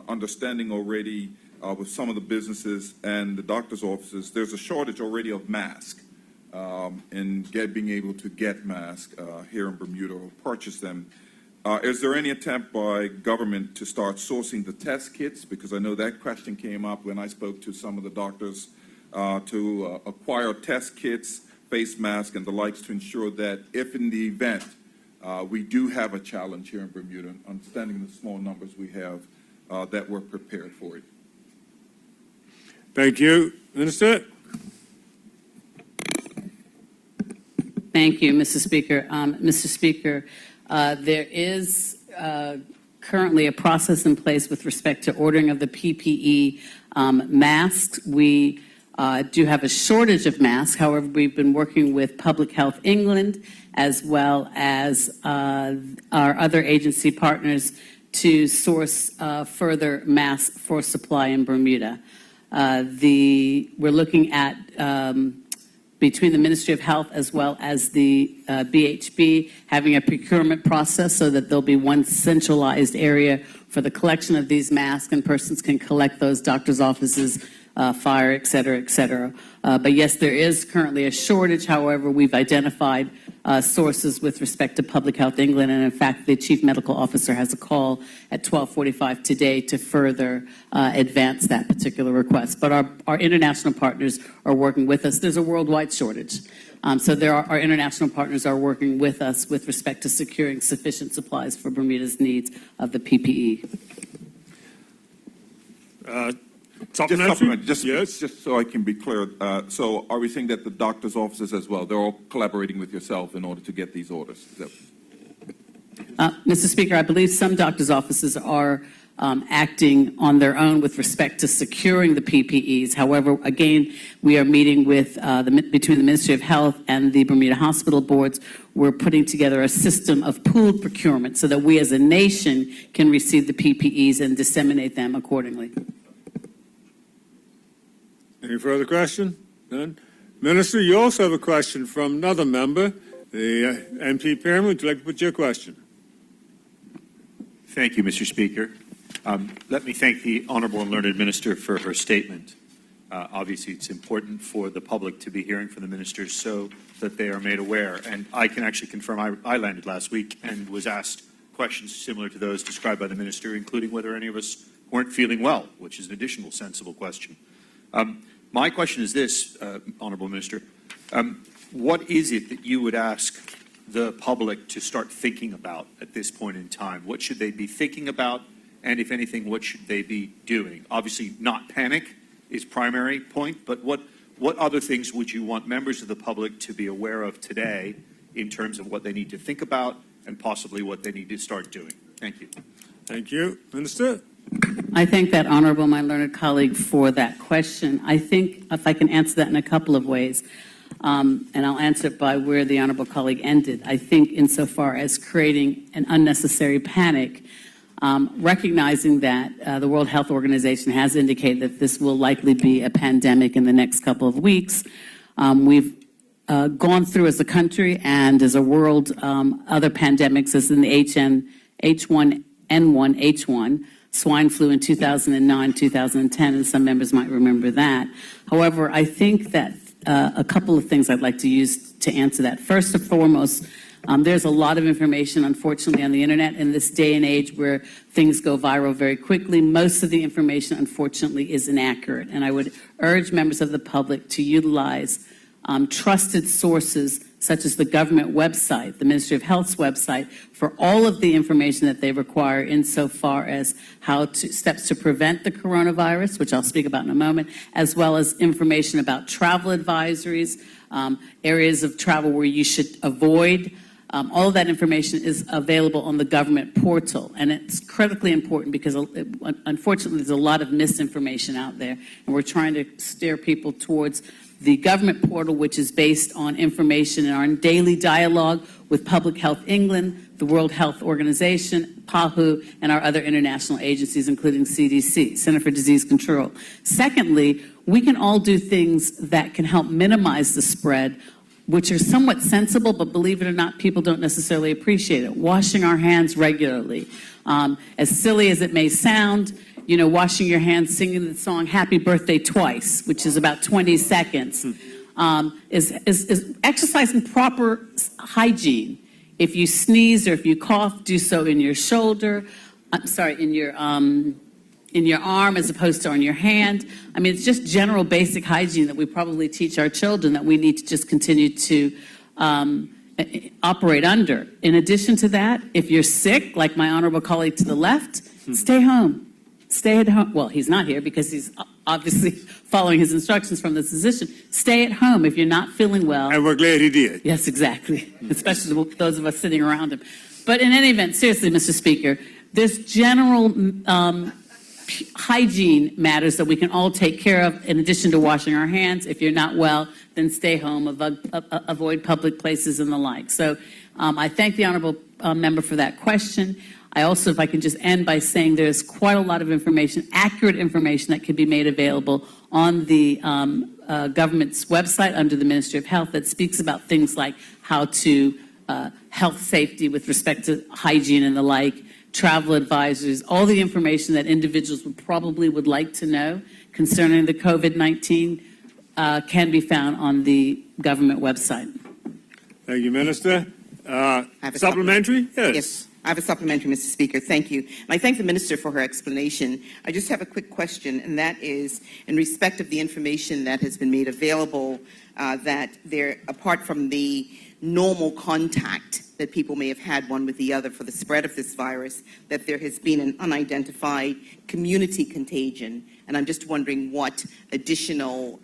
understanding already with some of the businesses and the doctors' offices, there's a shortage already of masks. And being able to get masks here in Bermuda or purchase them. Is there any attempt by government to start sourcing the test kits? Because I know that question came up when I spoke to some of the doctors to acquire test kits, face masks, and the likes to ensure that if in the event we do have a challenge here in Bermuda, understanding the small numbers we have, that we're prepared for it. Thank you. Minister? Thank you, Mr. Speaker. Mr. Speaker, there is currently a process in place with respect to ordering of the PPE masks. We do have a shortage of masks. However, we've been working with Public Health England as well as our other agency partners to source further masks for supply in Bermuda. We're looking at between the Ministry of Health as well as the BHB having a procurement process so that there'll be one centralized area for the collection of these masks, and persons can collect those, doctors' offices, fire, et cetera, et cetera. But yes, there is currently a shortage. However, we've identified sources with respect to Public Health England, and in fact, the Chief Medical Officer has a call at 12:45 today to further advance that particular request. But our international partners are working with us. There's a worldwide shortage. So our international partners are working with us with respect to securing sufficient supplies for Bermuda's needs of the PPE. Just so I can be clear, so are we saying that the doctor's offices as well, they're all collaborating with yourself in order to get these orders? Mr. Speaker, I believe some doctors' offices are acting on their own with respect to securing the PPEs. However, again, we are meeting with between the Ministry of Health and the Bermuda Hospital Boards. We're putting together a system of pooled procurement so that we as a nation can receive the PPEs and disseminate them accordingly. Any further question? None? Minister, you also have a question from another member, the MP Pyramid. Would you like to put your question? Thank you, Mr. Speaker. Let me thank the Honorable and Learned Minister for her statement. Obviously, it's important for the public to be hearing from the ministers so that they are made aware. And I can actually confirm I landed last week and was asked questions similar to those described by the minister, including whether any of us weren't feeling well, which is an additional sensible question. My question is this, Honorable Minister. What is it that you would ask the public to start thinking about at this point in time? What should they be thinking about? And if anything, what should they be doing? Obviously, not panic is primary point, but what other things would you want members of the public to be aware of today in terms of what they need to think about and possibly what they need to start doing? Thank you. Thank you. Minister? I thank that honorable, my learned colleague, for that question. I think if I can answer that in a couple of ways, and I'll answer it by where the honorable colleague ended. I think insofar as creating an unnecessary panic, recognizing that the World Health Organization has indicated that this will likely be a pandemic in the next couple of weeks. We've gone through as a country and as a world other pandemics, as in the H1N1, H1, swine flu in 2009, 2010, and some members might remember that. However, I think that a couple of things I'd like to use to answer that. First and foremost, there's a lot of information, unfortunately, on the internet in this day and age where things go viral very quickly. Most of the information, unfortunately, is inaccurate. And I would urge members of the public to utilize trusted sources such as the government website, the Ministry of Health's website, for all of the information that they require insofar as steps to prevent the coronavirus, which I'll speak about in a moment, as well as information about travel advisories, areas of travel where you should avoid. All of that information is available on the government portal, and it's critically important because, unfortunately, there's a lot of misinformation out there, and we're trying to steer people towards the government portal, which is based on information in our daily dialogue with Public Health England, the World Health Organization, PAHU, and our other international agencies, including CDC, Center for Disease Control. Secondly, we can all do things that can help minimize the spread, which are somewhat sensible, but believe it or not, people don't necessarily appreciate it. Washing our hands regularly. As silly as it may sound, you know, washing your hands, singing the song Happy Birthday twice, which is about 20 seconds, is exercising proper hygiene. If you sneeze or if you cough, do so in your shoulder, in your arm as opposed to on your hand. I mean, it's just general basic hygiene that we probably teach our children that we need to just continue to operate under. In addition to that, if you're sick, like my honorable colleague to the left, stay home. Stay at home. Well, he's not here because he's obviously following his instructions from the physician. Stay at home if you're not feeling well. And we're glad he did. Yes, exactly. Especially those of us sitting around him. But in any event, seriously, Mr. Speaker, there's general hygiene matters that we can all take care of in addition to washing our hands. If you're not well, then stay home, avoid public places and the like. So I thank the honorable member for that question. I also, if I can just end by saying there's quite a lot of information, accurate information that can be made available on the government's website under the Ministry of Health that speaks about things like how to health safety with respect to hygiene and the like, travel advisories, all the information that individuals would like to know concerning the COVID-19 can be found on the government website. Thank you, Minister. Supplementary? Yes. I have a supplementary, Mr. Speaker. Thank you. And I thank the Minister for her explanation. I just have a quick question, and that is in respect of the information that has been made available, that there, apart from the normal contact that people may have had one with the other for the spread of this virus, that there has been an unidentified community contagion. And I'm just wondering what additional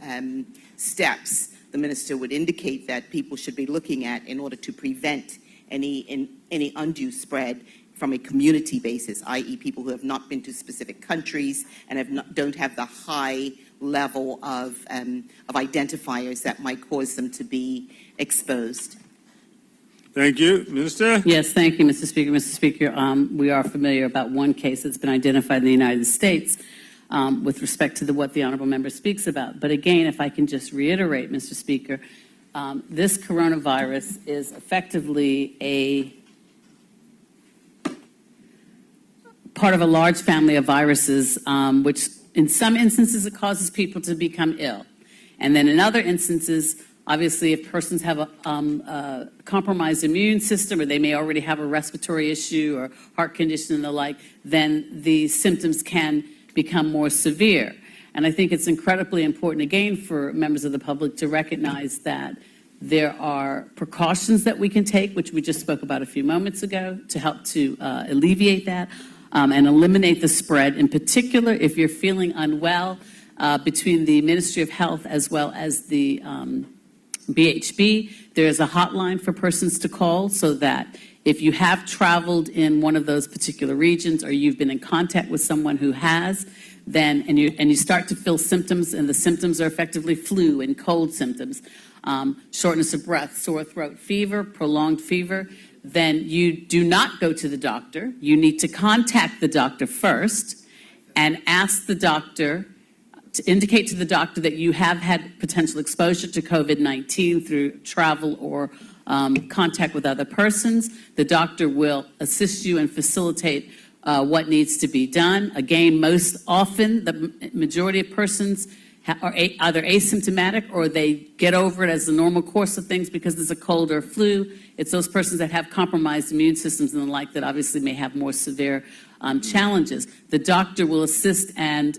steps the Minister would indicate that people should be looking at in order to prevent any undue spread from a community basis, i.e. people who have not been to specific countries and don't have the high level of identifiers that might cause them to be exposed. Thank you. Minister? Yes, thank you, Mr. Speaker. Mr. Speaker, we are familiar about one case that's been identified in the United States with respect to what the honorable member speaks about. But again, if I can just reiterate, Mr. Speaker, this coronavirus is effectively a part of a large family of viruses, which in some instances it causes people to become ill. And then in other instances, obviously, if persons have a compromised immune system, or they may already have a respiratory issue or heart condition and the like, then the symptoms can become more severe. And I think it's incredibly important, again, for members of the public to recognize that there are precautions that we can take, which we just spoke about a few moments ago, to help to alleviate that and eliminate the spread. In particular, if you're feeling unwell, between the Ministry of Health as well as the BHB, there is a hotline for persons to call, so that if you have traveled in one of those particular regions or you've been in contact with someone who has, then and you start to feel symptoms, and the symptoms are effectively flu and cold symptoms, shortness of breath, sore throat, fever, prolonged fever, then you do not go to the doctor. You need to contact the doctor first and ask the doctor to indicate to the doctor that you have had potential exposure to COVID-19 through travel or contact with other persons. The doctor will assist you and facilitate what needs to be done. Again, most often, the majority of persons are either asymptomatic or they get over it as the normal course of things because there's a cold or flu. It's those persons that have compromised immune systems and the like that obviously may have more severe challenges. The doctor will assist and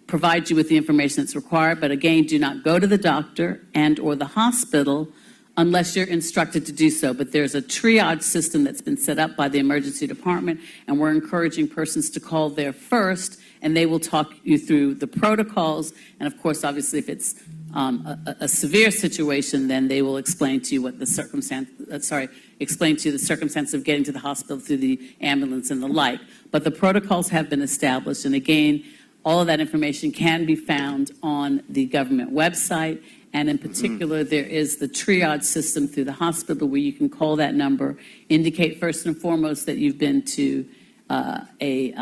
provide you with the information that's required, but again, do not go to the doctor and or the hospital unless you're instructed to do so. But there's a triage system that's been set up by the emergency department, and we're encouraging persons to call there first, and they will talk you through the protocols. And of course, obviously, if it's a severe situation, then they will explain to you what the explain to you the circumstance of getting to the hospital through the ambulance and the like. But the protocols have been established, and again, all of that information can be found on the government website. And in particular, there is the triage system through the hospital where you can call that number, indicate first and foremost that you've been to a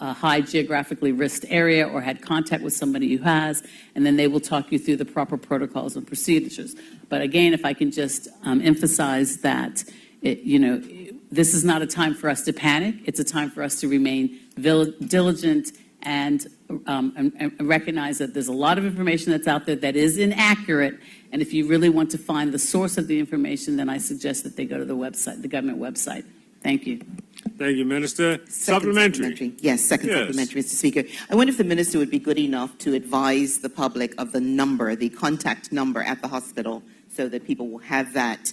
high geographically risked area or had contact with somebody who has, and then they will talk you through the proper protocols and procedures. But again, if I can just emphasize that, this is not a time for us to panic. It's a time for us to remain diligent and recognize that there's a lot of information that's out there that is inaccurate. And if you really want to find the source of the information, then I suggest that they go to the website, the government website. Thank you. Thank you, Minister. Supplementary. Yes, supplementary, Mr. Speaker. I wonder if the Minister would be good enough to advise the public of the number, the contact number at the hospital, so that people will have that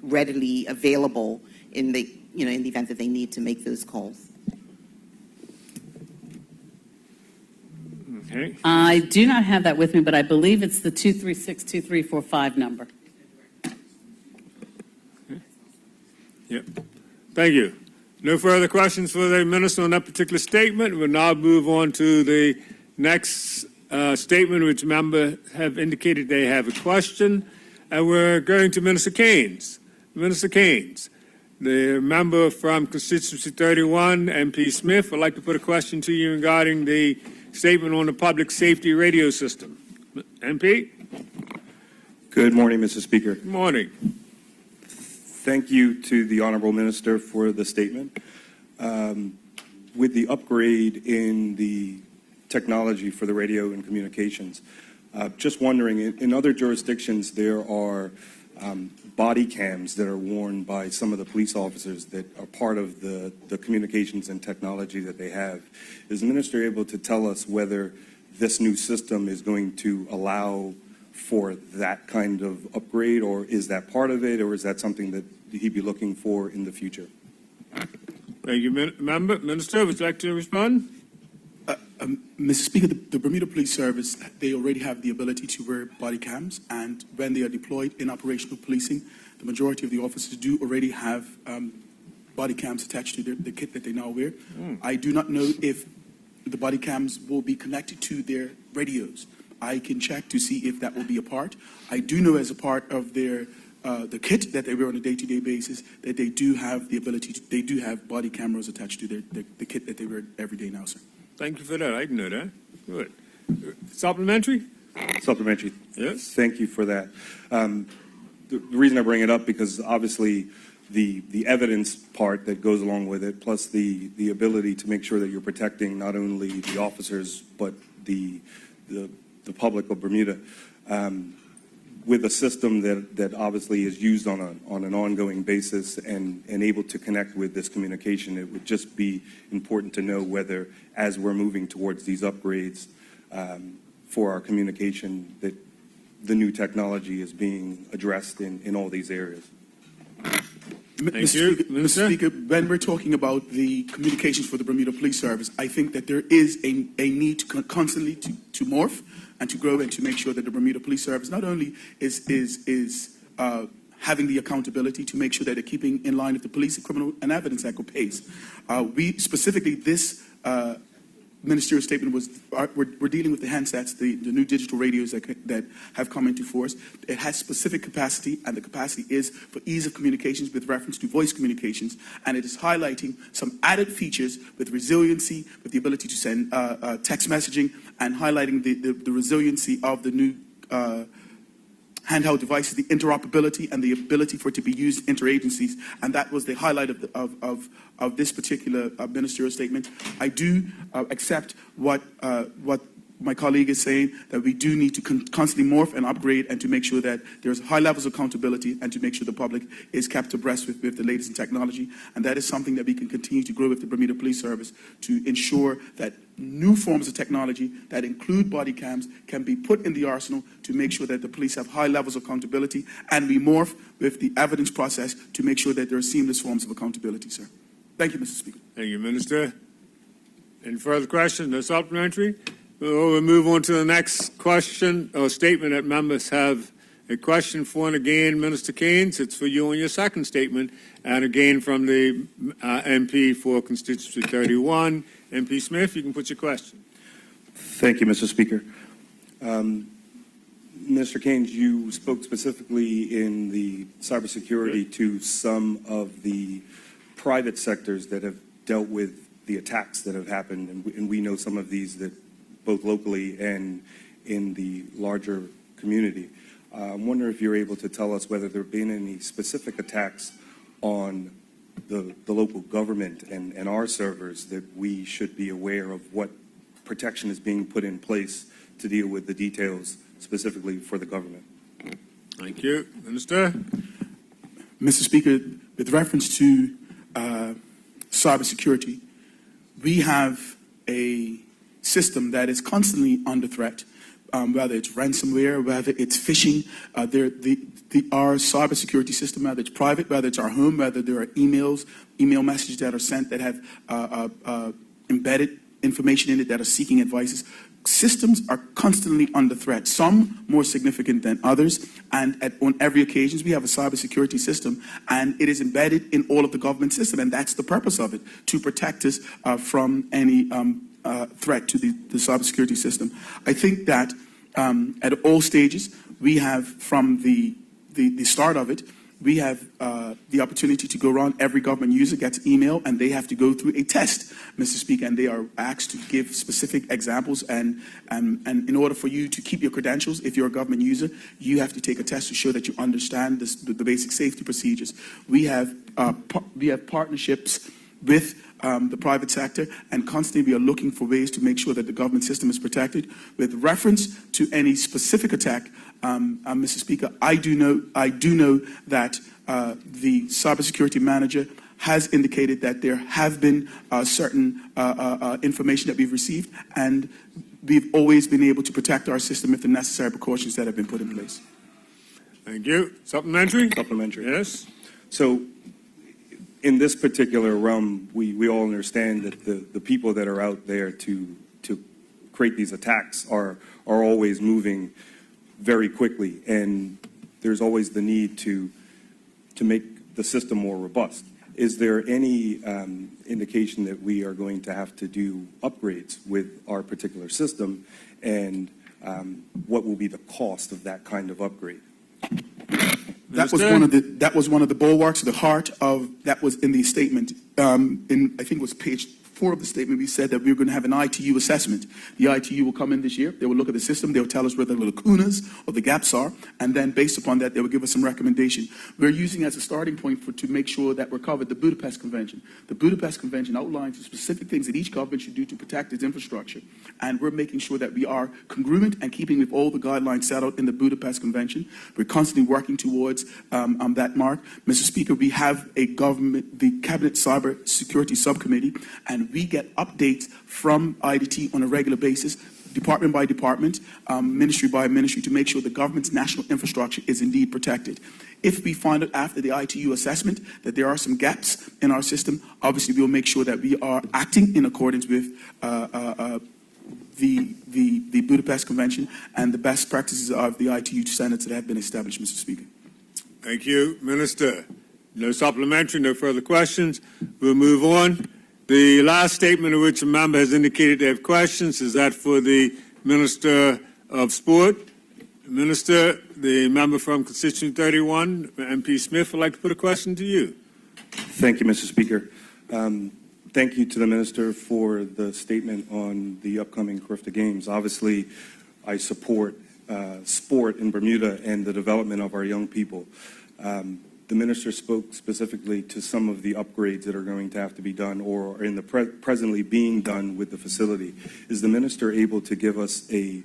readily available in the event that they need to make those calls. Okay. I do not have that with me, but I believe it's the 236-2345 number. Yep. Thank you. No further questions for the Minister on that particular statement. We'll now move on to the next statement, which members have indicated they have a question. And we're going to Minister Keynes. Minister Keynes, The member from constituency 31, MP Smith, would like to put a question to you regarding the statement on the public safety radio system. MP? Good morning, Mr. Speaker. Good morning. Thank you to the Honorable Minister for the statement. With the upgrade in the technology for the radio and communications, just wondering, in other jurisdictions there are body cams that are worn by some of the police officers that are part of the communications and technology that they have. Is the Minister able to tell us whether this new system is going to allow for that kind of upgrade, or is that part of it, or is that something that he'd be looking for in the future? Thank you, Minister. Would you like to respond? Mr. Speaker, the Bermuda Police Service, they already have the ability to wear body cams, and when they are deployed in operational policing, the majority of the officers do already have body cams attached to the kit that they now wear. I do not know if the body cams will be connected to their radios. I can check to see if that will be a part. I do know as a part of their the kit that they wear on a day-to-day basis that they do have the ability to, they do have body cameras attached to the kit that they wear every day now, sir. Thank you for that. I didn't know that. Good. Supplementary? Supplementary. Yes. Thank you for that. The reason I bring it up, because obviously the evidence part that goes along with it, plus the ability to make sure that you're protecting not only the officers but the public of Bermuda, with a system that obviously is used on an ongoing basis and able to connect with this communication. It would just be important to know whether, as we're moving towards these upgrades for our communication, that the new technology is being addressed in all these areas. Mr. Speaker, when we're talking about the communications for the Bermuda Police Service, I think that there is a need to constantly to morph and to grow and to make sure that the Bermuda Police Service not only is having the accountability to make sure that they're keeping in line with the Police, Criminal, and Evidence Act pace. We specifically, this ministerial statement was, we're dealing with the handsets, the new digital radios that have come into force. It has specific capacity, and the capacity is for ease of communications with reference to voice communications, and it is highlighting some added features with resiliency, with the ability to send text messaging, and highlighting the resiliency of the new handheld devices, the interoperability and the ability for it to be used interagencies, and that was the highlight of this particular ministerial statement. I do accept what my colleague is saying, that we do need to constantly morph and upgrade and to make sure that there's high levels of accountability and to make sure the public is kept abreast with the latest in technology, and that is something that we can continue to grow with the Bermuda Police Service to ensure that new forms of technology that include body cams can be put in the arsenal to make sure that the police have high levels of accountability, and we morph with the evidence process to make sure that there are seamless forms of accountability, sir. Thank you, Mr. Speaker. Thank you, Minister. Any further questions? No supplementary? We'll move on to the next question or statement that members have a question for. And again, Minister Keynes, it's for you on your second statement. And again, from the MP for Constituency 31, MP Smith, you can put your question. Thank you, Mr. Speaker. Mr. Keynes, you spoke specifically in the cybersecurity to some of the private sectors that have dealt with the attacks that have happened, and we know some of these that both locally and in the larger community. I'm wondering if you're able to tell us whether there have been any specific attacks on the local government and our servers that we should be aware of what protection is being put in place to deal with the details specifically for the government. Thank you. Minister? Mr. Speaker, with reference to cybersecurity, we have a system that is constantly under threat, whether it's ransomware, whether it's phishing. Our cybersecurity system, whether it's private, whether it's our home, whether there are email messages that are sent that have embedded information in it that are seeking advices. Systems are constantly under threat, some more significant than others, and on every occasion we have a cybersecurity system, and it is embedded in all of the government system, and that's the purpose of it, to protect us from any threat to the cybersecurity system. I think that at all stages, we have, from the start of it, we have the opportunity to go around. Every government user gets email, and they have to go through a test, Mr. Speaker, and they are asked to give specific examples. And in order for you to keep your credentials, if you're a government user, you have to take a test to show that you understand the basic safety procedures. We have partnerships with the private sector, and constantly we are looking for ways to make sure that the government system is protected. With reference to any specific attack, Mr. Speaker, I do know that the cybersecurity manager has indicated that there have been certain information that we've received, and we've always been able to protect our system with the necessary precautions that have been put in place. Thank you. Supplementary? Supplementary. Yes. So in this particular realm, we all understand that the people that are out there to create these attacks are always moving very quickly, and there's always the need to make the system more robust. Is there any indication that we are going to have to do upgrades with our particular system, and what will be the cost of that kind of upgrade? That was one of the bulwarks, the heart of that was in the statement. In I think it was page 4 of the statement, we said that we were going to have an ITU assessment. The ITU will come in this year. They will look at the system. They will tell us where the lacunas or the gaps are, and then based upon that, they will give us some recommendation. We're using as a starting point to make sure that we're covered the Budapest Convention. The Budapest Convention outlines the specific things that each government should do to protect its infrastructure, and we're making sure that we are congruent and keeping with all the guidelines set out in the Budapest Convention. We're constantly working towards that mark. Mr. Speaker, we have the Cabinet Cybersecurity Subcommittee, and we get updates from IDT on a regular basis, department by department, ministry by ministry, to make sure the government's national infrastructure is indeed protected. If we find out after the ITU assessment that there are some gaps in our system, obviously we'll make sure that we are acting in accordance with the Budapest Convention and the best practices of the ITU standards that have been established, Mr. Speaker. Thank you, Minister. No supplementary, no further questions. We'll move on. The last statement of which a member has indicated they have questions is that for the Minister of Sport. Minister, the member from constituency 31, MP Smith, would like to put a question to you. Thank you, Mr. Speaker. Thank you to the Minister for the statement on the upcoming CRIFTA Games. Obviously, I support sport in Bermuda and the development of our young people. The Minister spoke specifically to some of the upgrades that are going to have to be done or are in the presently being done with the facility. Is the Minister able to give us a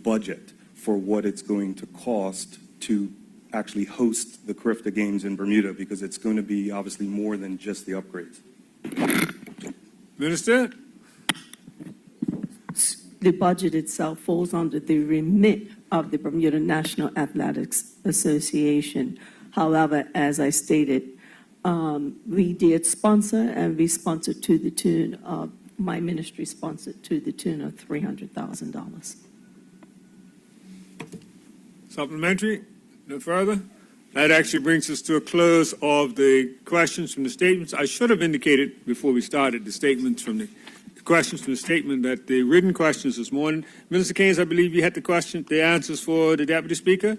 budget for what it's going to cost to actually host the CRIFTA Games in Bermuda? Because it's going to be obviously more than just the upgrades. Minister? The budget itself falls under the remit of the Bermuda National Athletics Association. However, as I stated, we did sponsor, and we sponsored to the tune of, my ministry sponsored to the tune of $300,000. Supplementary? No further? That actually brings us to a close of the questions from the statements. I should have indicated before we started the statements from the questions from the statement that the written questions this morning. Minister Keynes, I believe you had the answers for the Deputy Speaker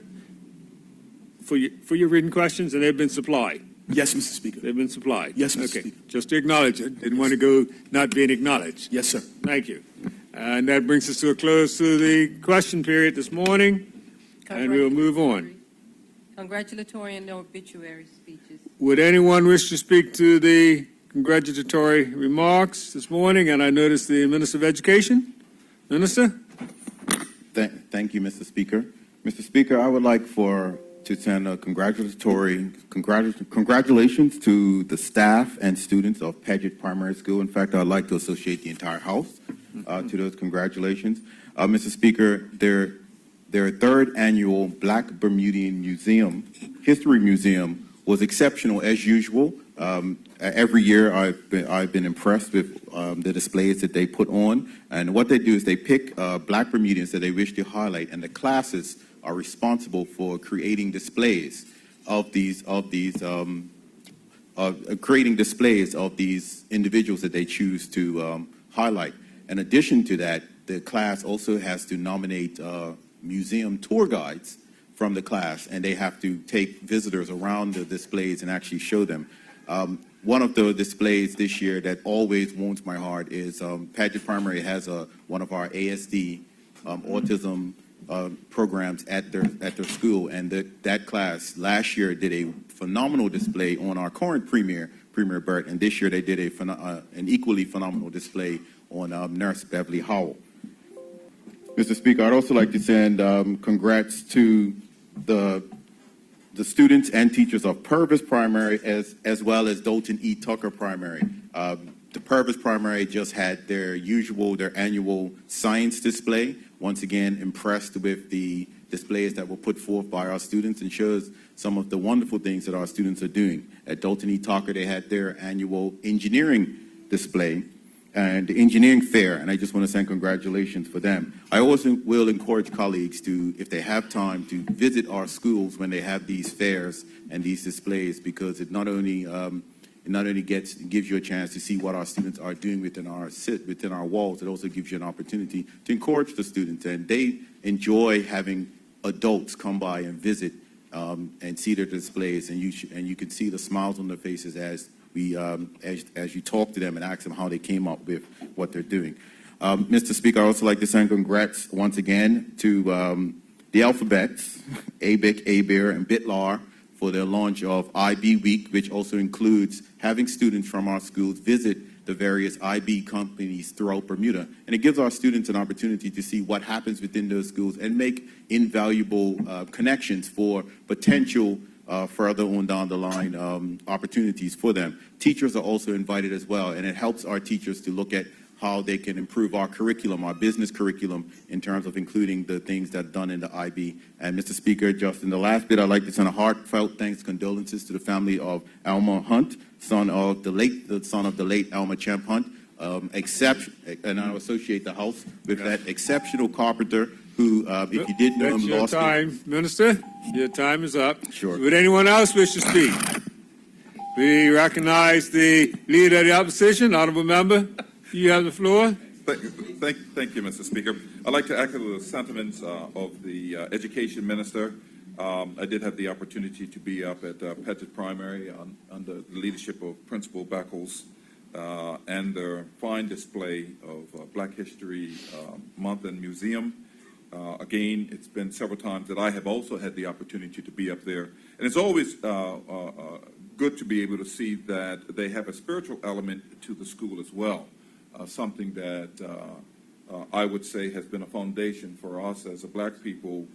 for your written questions, and they've been supplied. Yes, Mr. Speaker. They've been supplied. Yes, Mr. Okay. Speaker. Just to acknowledge it. Didn't want to go not being acknowledged. Yes, sir. Thank you. And that brings us to a close to the question period this morning, and we'll move on. Congratulatory and obituary speeches. Would anyone wish to speak to the congratulatory remarks this morning? And I notice the Minister of Education. Minister? Thank you, Mr. Speaker. Mr. Speaker, I would like to send a congratulations to the staff and students of Paget Primary School. In fact, I'd like to associate the entire House to those congratulations. Mr. Speaker, their third annual Black Bermudian History Museum was exceptional as usual. Every year I've been impressed with the displays that they put on, and what they do is they pick Black Bermudians that they wish to highlight, and the classes are responsible for creating displays of these individuals that they choose to highlight. In addition to that, the class also has to nominate museum tour guides from the class, and they have to take visitors around the displays and actually show them. One of the displays this year that always warms my heart is Paget Primary has one of our ASD autism programs at their school, and that class last year did a phenomenal display on our current Premier Burt, and this year they did an equally phenomenal display on Nurse Beverly Howell. Mr. Speaker, I'd also like to send congrats to the students and teachers of Purvis Primary as well as Dalton E. Tucker Primary. The Purvis Primary just had their annual science display. Once again, impressed with the displays that were put forth by our students and shows some of the wonderful things that our students are doing. At Dalton E. Tucker, they had their annual engineering display and the engineering fair, and I just want to say congratulations for them. I also will encourage colleagues to, if they have time, to visit our schools when they have these fairs and these displays, because it not only gives you a chance to see what our students are doing within our walls, it also gives you an opportunity to encourage the students, and they enjoy having adults come by and visit and see their displays, and you can see the smiles on their faces as you talk to them and ask them how they came up with what they're doing. Mr. Speaker, I'd also like to send congrats once again to the alphabets, ABIC, ABIR, and BitLAR for their launch of IB Week, which also includes having students from our schools visit the various IB companies throughout Bermuda. And it gives our students an opportunity to see what happens within those schools and make invaluable connections for potential further on down the line opportunities for them. Teachers are also invited as well, and it helps our teachers to look at how they can improve our curriculum, our business curriculum, in terms of including the things that are done in the IB. And Mr. Speaker, just in the last bit, I'd like to send a heartfelt thanks, condolences to the family of Alma Hunt, son of the late Alma Champ Hunt. And I associate the House with that exceptional carpenter who, if you didn't know him, lost your time, Minister. Your time is up. Sure. Would anyone else wish to speak? We recognize the leader of the opposition, honourable member. You have the floor. Thank you, Mr. Speaker. I'd like to echo the sentiments of the Education Minister. I did have the opportunity to be up at Paget Primary under the leadership of Principal Beckles and their fine display of Black History Month and Museum. Again, it's been several times that I have also had the opportunity to be up there. And it's always good to be able to see that they have a spiritual element to the school as well. Something that I would say has been a foundation for us as a black people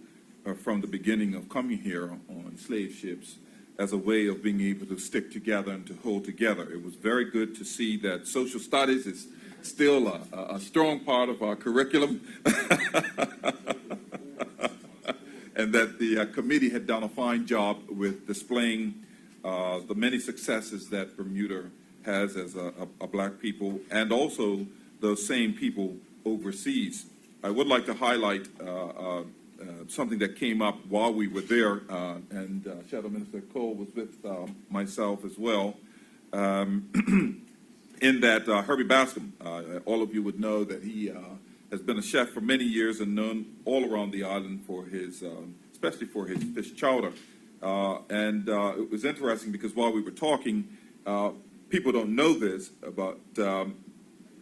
from the beginning of coming here on slave ships as a way of being able to stick together and to hold together. It was very good to see that social studies is still a strong part of our curriculum and that the committee had done a fine job with displaying the many successes that Bermuda has as a black people, and also those same people overseas. I would like to highlight something that came up while we were there, and Shadow Minister Cole was with myself as well, in that Herbie Bascom, all of you would know that he has been a chef for many years and known all around the island for his, especially for his fish chowder. And it was interesting because while we were talking, people don't know this about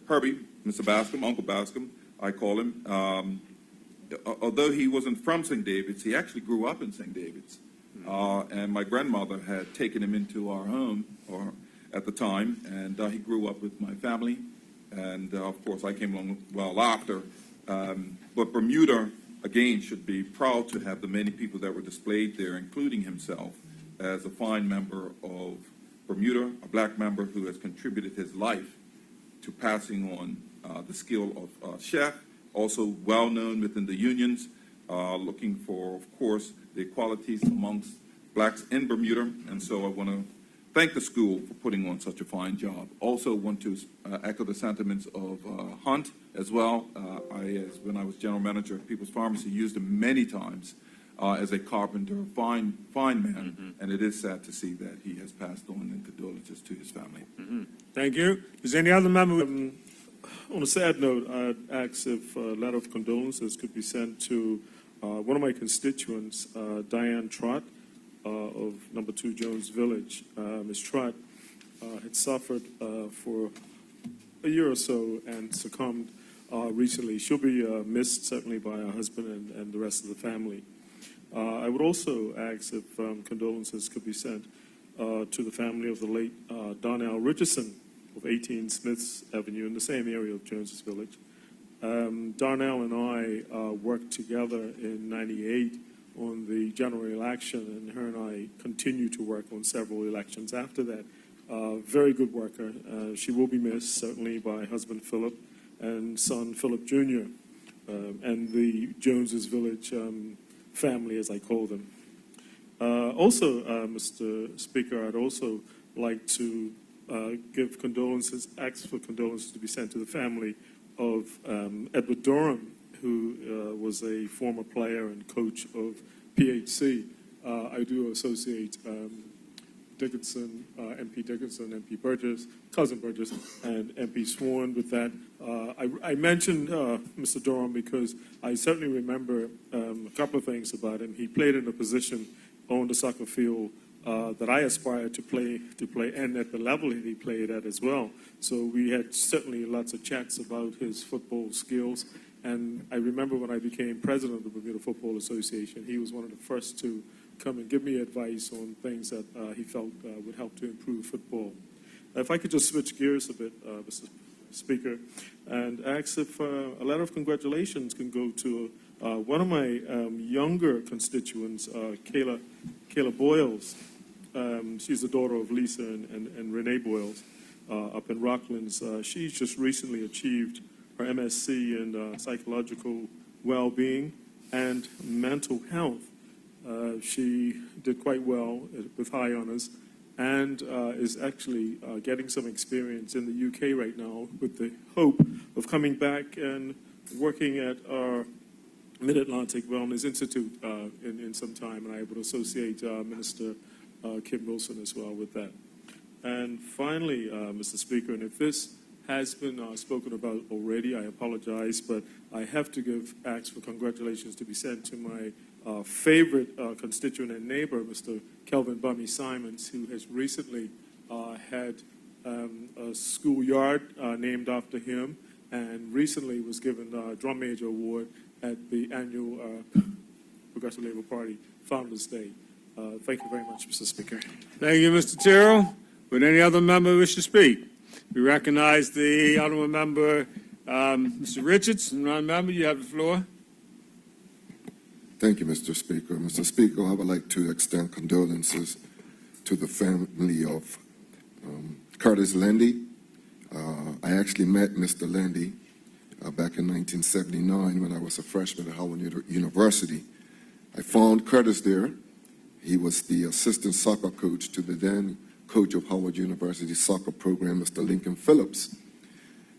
Herbie, Mr. Bascom, Uncle Bascom, I call him. Although he wasn't from St. David's, he actually grew up in St. David's. And my grandmother had taken him into our home at the time, and he grew up with my family. And, of course, I came along well after. But Bermuda, again, should be proud to have the many people that were displayed there, including himself, as a fine member of Bermuda, a black member who has contributed his life to passing on the skill of chef, also well known within the unions, looking for, of course, the equalities amongst blacks in Bermuda. And so I want to thank the school for putting on such a fine job. Also want to echo the sentiments of Hunt as well. When I was general manager of People's Pharmacy, used him many times as a carpenter, fine man, and it is sad to see that he has passed on, and condolences to his family. Thank you. Is any other member? On a sad note, I'd ask if a letter of condolences could be sent to one of my constituents, Diane Trott, of number 2 Jones Village. Ms. Trott had suffered for a year or so and succumbed recently. She'll be missed certainly by her husband and the rest of the family. I would also ask if condolences could be sent to the family of the late Darnell Richardson of 18 Smiths Avenue in the same area of Jones's Village. Darnell and I worked together in '98 on the general election, and her and I continue to work on several elections after that. Very good worker. She will be missed, certainly, by husband Philip and son Philip Jr., and the Jones's Village family, as I call them. Also, Mr. Speaker, I'd also like to give condolences, ask for condolences to be sent to the family of Edward Durham, who was a former player and coach of PHC. I do associate Dickinson, MP Dickinson, MP Burgess, Cousin Burgess, and MP Swan with that. I mentioned Mr. Durham because I certainly remember a couple of things about him. He played in a position on the soccer field that I aspired to play, and at the level that he played at as well. So we had certainly lots of chats about his football skills. And I remember when I became president of the Bermuda Football Association, he was one of the first to come and give me advice on things that he felt would help to improve football. If I could just switch gears a bit, Mr. Speaker, and ask if a letter of congratulations can go to one of my younger constituents, Kayla Boyles. She's the daughter of Lisa and Renee Boyles up in Rocklands. She's just recently achieved her MSc in psychological well-being and mental health. She did quite well with high honors and is actually getting some experience in the UK right now with the hope of coming back and working at our Mid-Atlantic Wellness Institute in some time, and I would associate Minister Kim Wilson as well with that. And finally, Mr. Speaker, and if this has been spoken about already, I apologize, but I have to ask for congratulations to be sent to my favorite constituent and neighbor, Mr. Kelvin Bummy Simons, who has recently had a schoolyard named after him, and recently was given a Drum Major Award at the annual Progressive Labor Party Founders Day. Thank you very much, Mr. Speaker. Thank you, Mr. Terrell. Would any other member wish to speak? We recognize the honorable member, Mr. Richards. Honorable member, you have the floor. Thank you, Mr. Speaker. Mr. Speaker, I would like to extend condolences to the family of Curtis Landy. I actually met Mr. Landy back in 1979 when I was a freshman at Howard University. I found Curtis there. He was the assistant soccer coach to the then coach of Howard University's soccer program, Mr. Lincoln Phillips.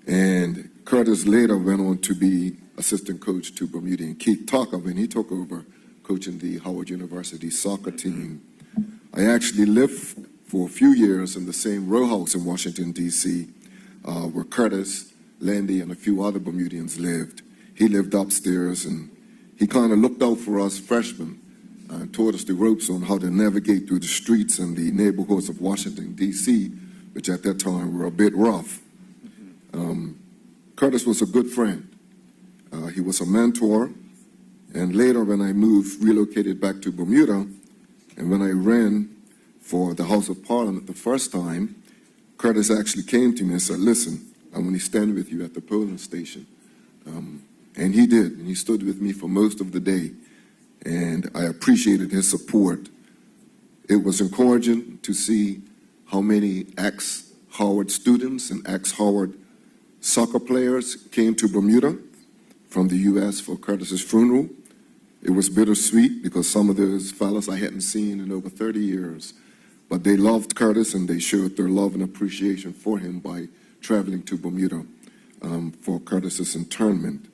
And Curtis later went on to be assistant coach to Bermuda and Keith Tucker when he took over coaching the Howard University soccer team. I actually lived for a few years in the same row house in Washington, D.C., where Curtis, Landy, and a few other Bermudians lived. He lived upstairs, and he kind of looked out for us freshmen and taught us the ropes on how to navigate through the streets and the neighborhoods of Washington, D.C., which at that time were a bit rough. Curtis was a good friend. He was a mentor, and later when I relocated back to Bermuda, and when I ran for the House of Parliament the first time, Curtis actually came to me and said, listen, I'm going to stand with you at the polling station. And he did, and he stood with me for most of the day, and I appreciated his support. It was encouraging to see how many ex-Howard students and ex-Howard soccer players came to Bermuda from the U.S. for Curtis's funeral. It was bittersweet because some of those fellas I hadn't seen in over 30 years, but they loved Curtis and they showed their love and appreciation for him by traveling to Bermuda for Curtis's interment.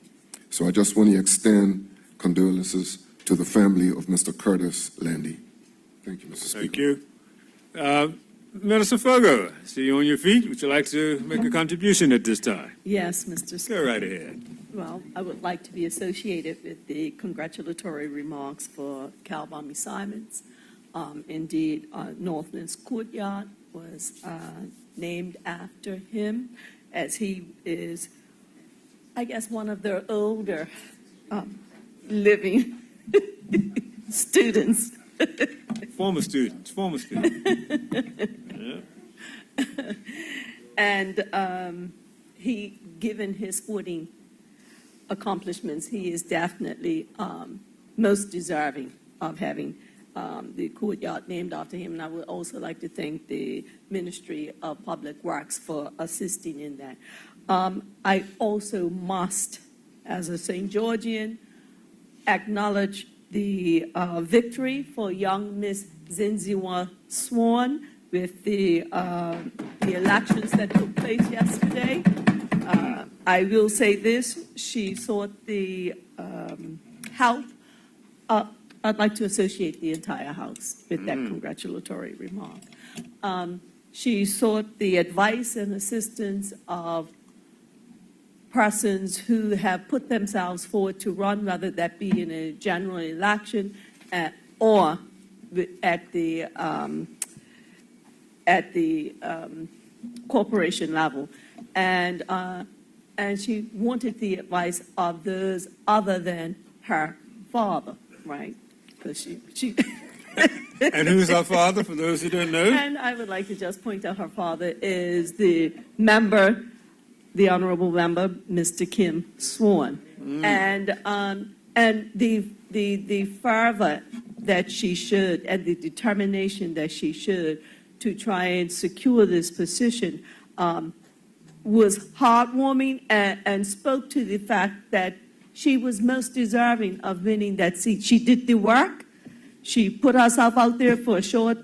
So I just want to extend condolences to the family of Mr. Curtis Landy. Thank you, Mr. Speaker. Thank you. Minister Fogo, I see you on your feet. Would you like to make a contribution at this time? Yes, Mr. Speaker. Go right ahead. Well, I would like to be associated with the congratulatory remarks for Calvami Simons. Indeed, Northland's Courtyard was named after him, as he is, I guess, one of their older living students. Former students. Yeah. And he, given his sporting accomplishments, he is definitely most deserving of having the courtyard named after him. And I would also like to thank the Ministry of Public Works for assisting in that. I also must, as a St. Georgian, acknowledge the victory for young Miss Zinziwa Swan with the elections that took place yesterday. I will say this, she sought the help. I'd like to associate the entire House with that congratulatory remark. She sought the advice and assistance of persons who have put themselves forward to run, whether that be in a general election or at the corporation level. And she wanted the advice of those other than her father, right? Because she And who's our father, for those who don't know? And I would like to just point out her father is the member, the honorable member, Mr. Kim Swan. And the fervor that she should, and the determination that she should to try and secure this position was heartwarming and spoke to the fact that she was most deserving of winning that seat. She did the work. She put herself out there for a short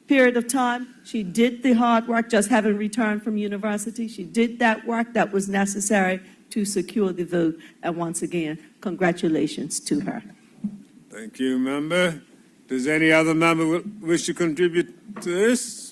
period of time. She did the hard work, just having returned from university. She did that work that was necessary to secure the vote. And once again, congratulations to her. Thank you, member. Does any other member wish to contribute to this?